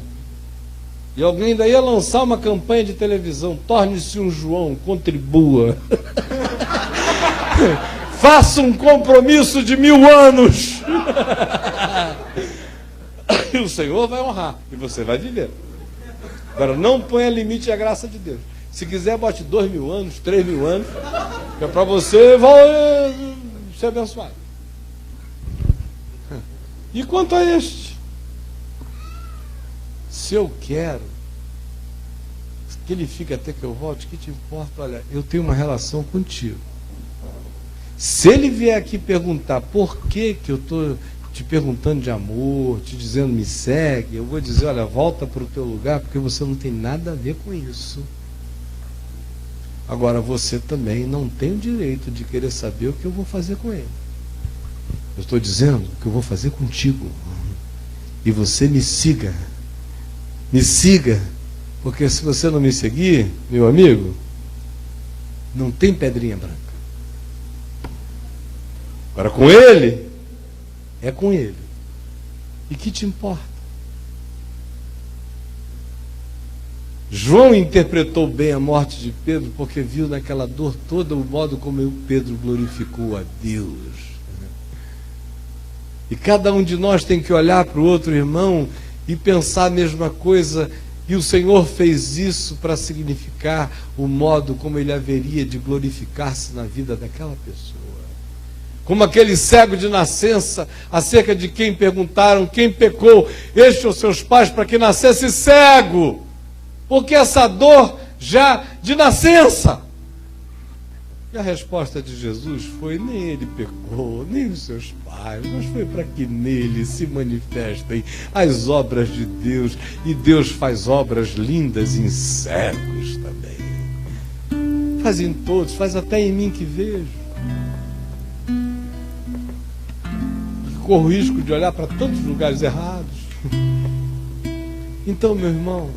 E alguém ainda ia lançar uma campanha de televisão: torne-se um João, contribua. Faça um compromisso de 1000 anos. E o Senhor vai honrar, e você vai viver. Agora, não ponha limite à graça de Deus. Se quiser, bote 2000 anos, 3000 anos, que é para você ser abençoado. E quanto a este? Se eu quero que ele fique até que eu volte, que te importa? Olha, eu tenho uma relação contigo. Se ele vier aqui perguntar por que eu estou te perguntando de amor, te dizendo me segue, eu vou dizer: olha, volta para o teu lugar, porque você não tem nada a ver com isso. Agora, você também não tem o direito de querer saber o que eu vou fazer com ele. Eu estou dizendo o que eu vou fazer contigo. E você me siga. Me siga, porque se você não me seguir, meu amigo, não tem pedrinha branca. Agora, com ele, é com ele. E que te importa? João interpretou bem a morte de Pedro, porque viu naquela dor toda o modo como Pedro glorificou a Deus. E cada um de nós tem que olhar para o outro irmão e pensar a mesma coisa. E o Senhor fez isso para significar o modo como ele haveria de glorificar-se na vida daquela pessoa. Como aquele cego de nascença, acerca de quem perguntaram quem pecou, este ou seus pais, para que nascesse cego. Porque essa dor já de nascença. E a resposta de Jesus foi: nem ele pecou, nem os seus pais, mas foi para que nele se manifestem as obras de Deus. E Deus faz obras lindas em cegos também. Faz em todos, faz até em mim que vejo. Que corro o risco de olhar para tantos lugares errados. Então, meu irmão,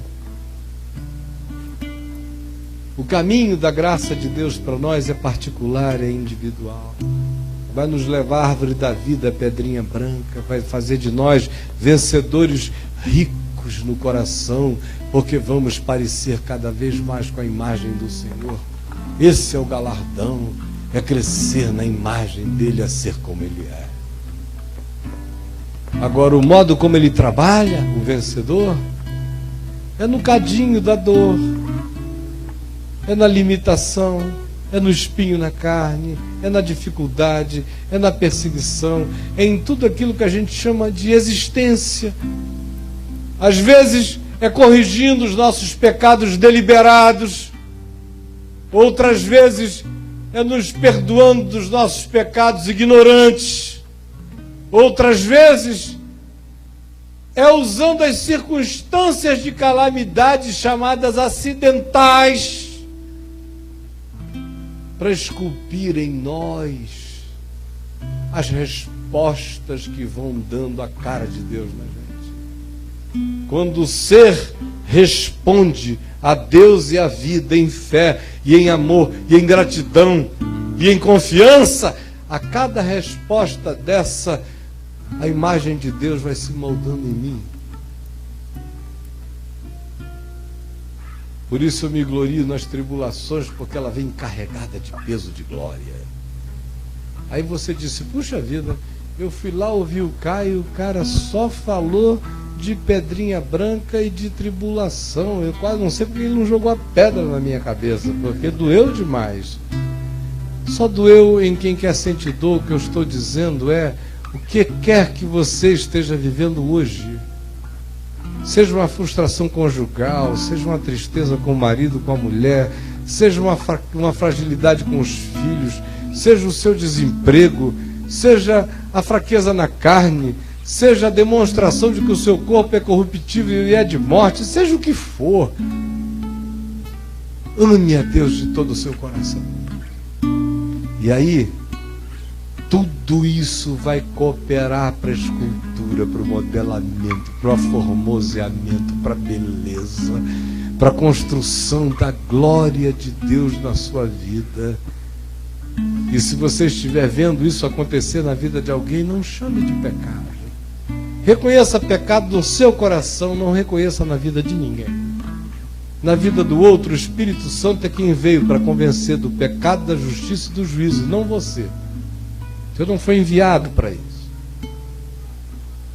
o caminho da graça de Deus para nós é particular, é individual. Vai nos levar à árvore da vida, a pedrinha branca, vai fazer de nós vencedores ricos no coração, porque vamos parecer cada vez mais com a imagem do Senhor. Esse é o galardão, é crescer na imagem dele, a ser como ele é. Agora, o modo como ele trabalha, o vencedor, é no cadinho da dor, é na limitação, é no espinho na carne, é na dificuldade, é na perseguição, é em tudo aquilo que a gente chama de existência. Às vezes é corrigindo os nossos pecados deliberados, outras vezes é nos perdoando dos nossos pecados ignorantes, outras vezes é usando as circunstâncias de calamidade chamadas acidentais para esculpir em nós as respostas que vão dando a cara de Deus na gente. Quando o ser responde a Deus e a vida em fé e em amor e em gratidão e em confiança, a cada resposta dessa, a imagem de Deus vai se moldando em mim. Por isso eu me glorio nas tribulações, porque ela vem carregada de peso de glória. Aí você disse: puxa vida, eu fui lá ouvir o Caio, o cara só falou de pedrinha branca e de tribulação. Eu quase não sei porque ele não jogou a pedra na minha cabeça, porque doeu demais. Só doeu em quem quer sentir dor. O que eu estou dizendo é: o que quer que você esteja vivendo hoje, seja uma frustração conjugal, seja uma tristeza com o marido, com a mulher, seja uma fragilidade com os filhos, seja o seu desemprego, seja a fraqueza na carne, seja a demonstração de que o seu corpo é corruptível e é de morte, seja o que for, ame a Deus de todo o seu coração. E aí, tudo isso vai cooperar para a escultura, para o modelamento, para o aformoseamento, para a beleza, para a construção da glória de Deus na sua vida. E se você estiver vendo isso acontecer na vida de alguém, não chame de pecado. Reconheça pecado no seu coração, não reconheça na vida de ninguém. Na vida do outro, o Espírito Santo é quem veio para convencer do pecado, da justiça e do juízo, não você. Você não foi enviado para isso.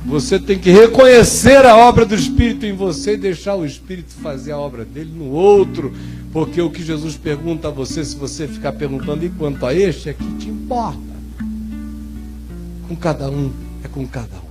Você tem que reconhecer a obra do Espírito em você e deixar o Espírito fazer a obra dele no outro. Porque o que Jesus pergunta a você, se você ficar perguntando: e quanto a este, é que te importa. Com cada um, é com cada um.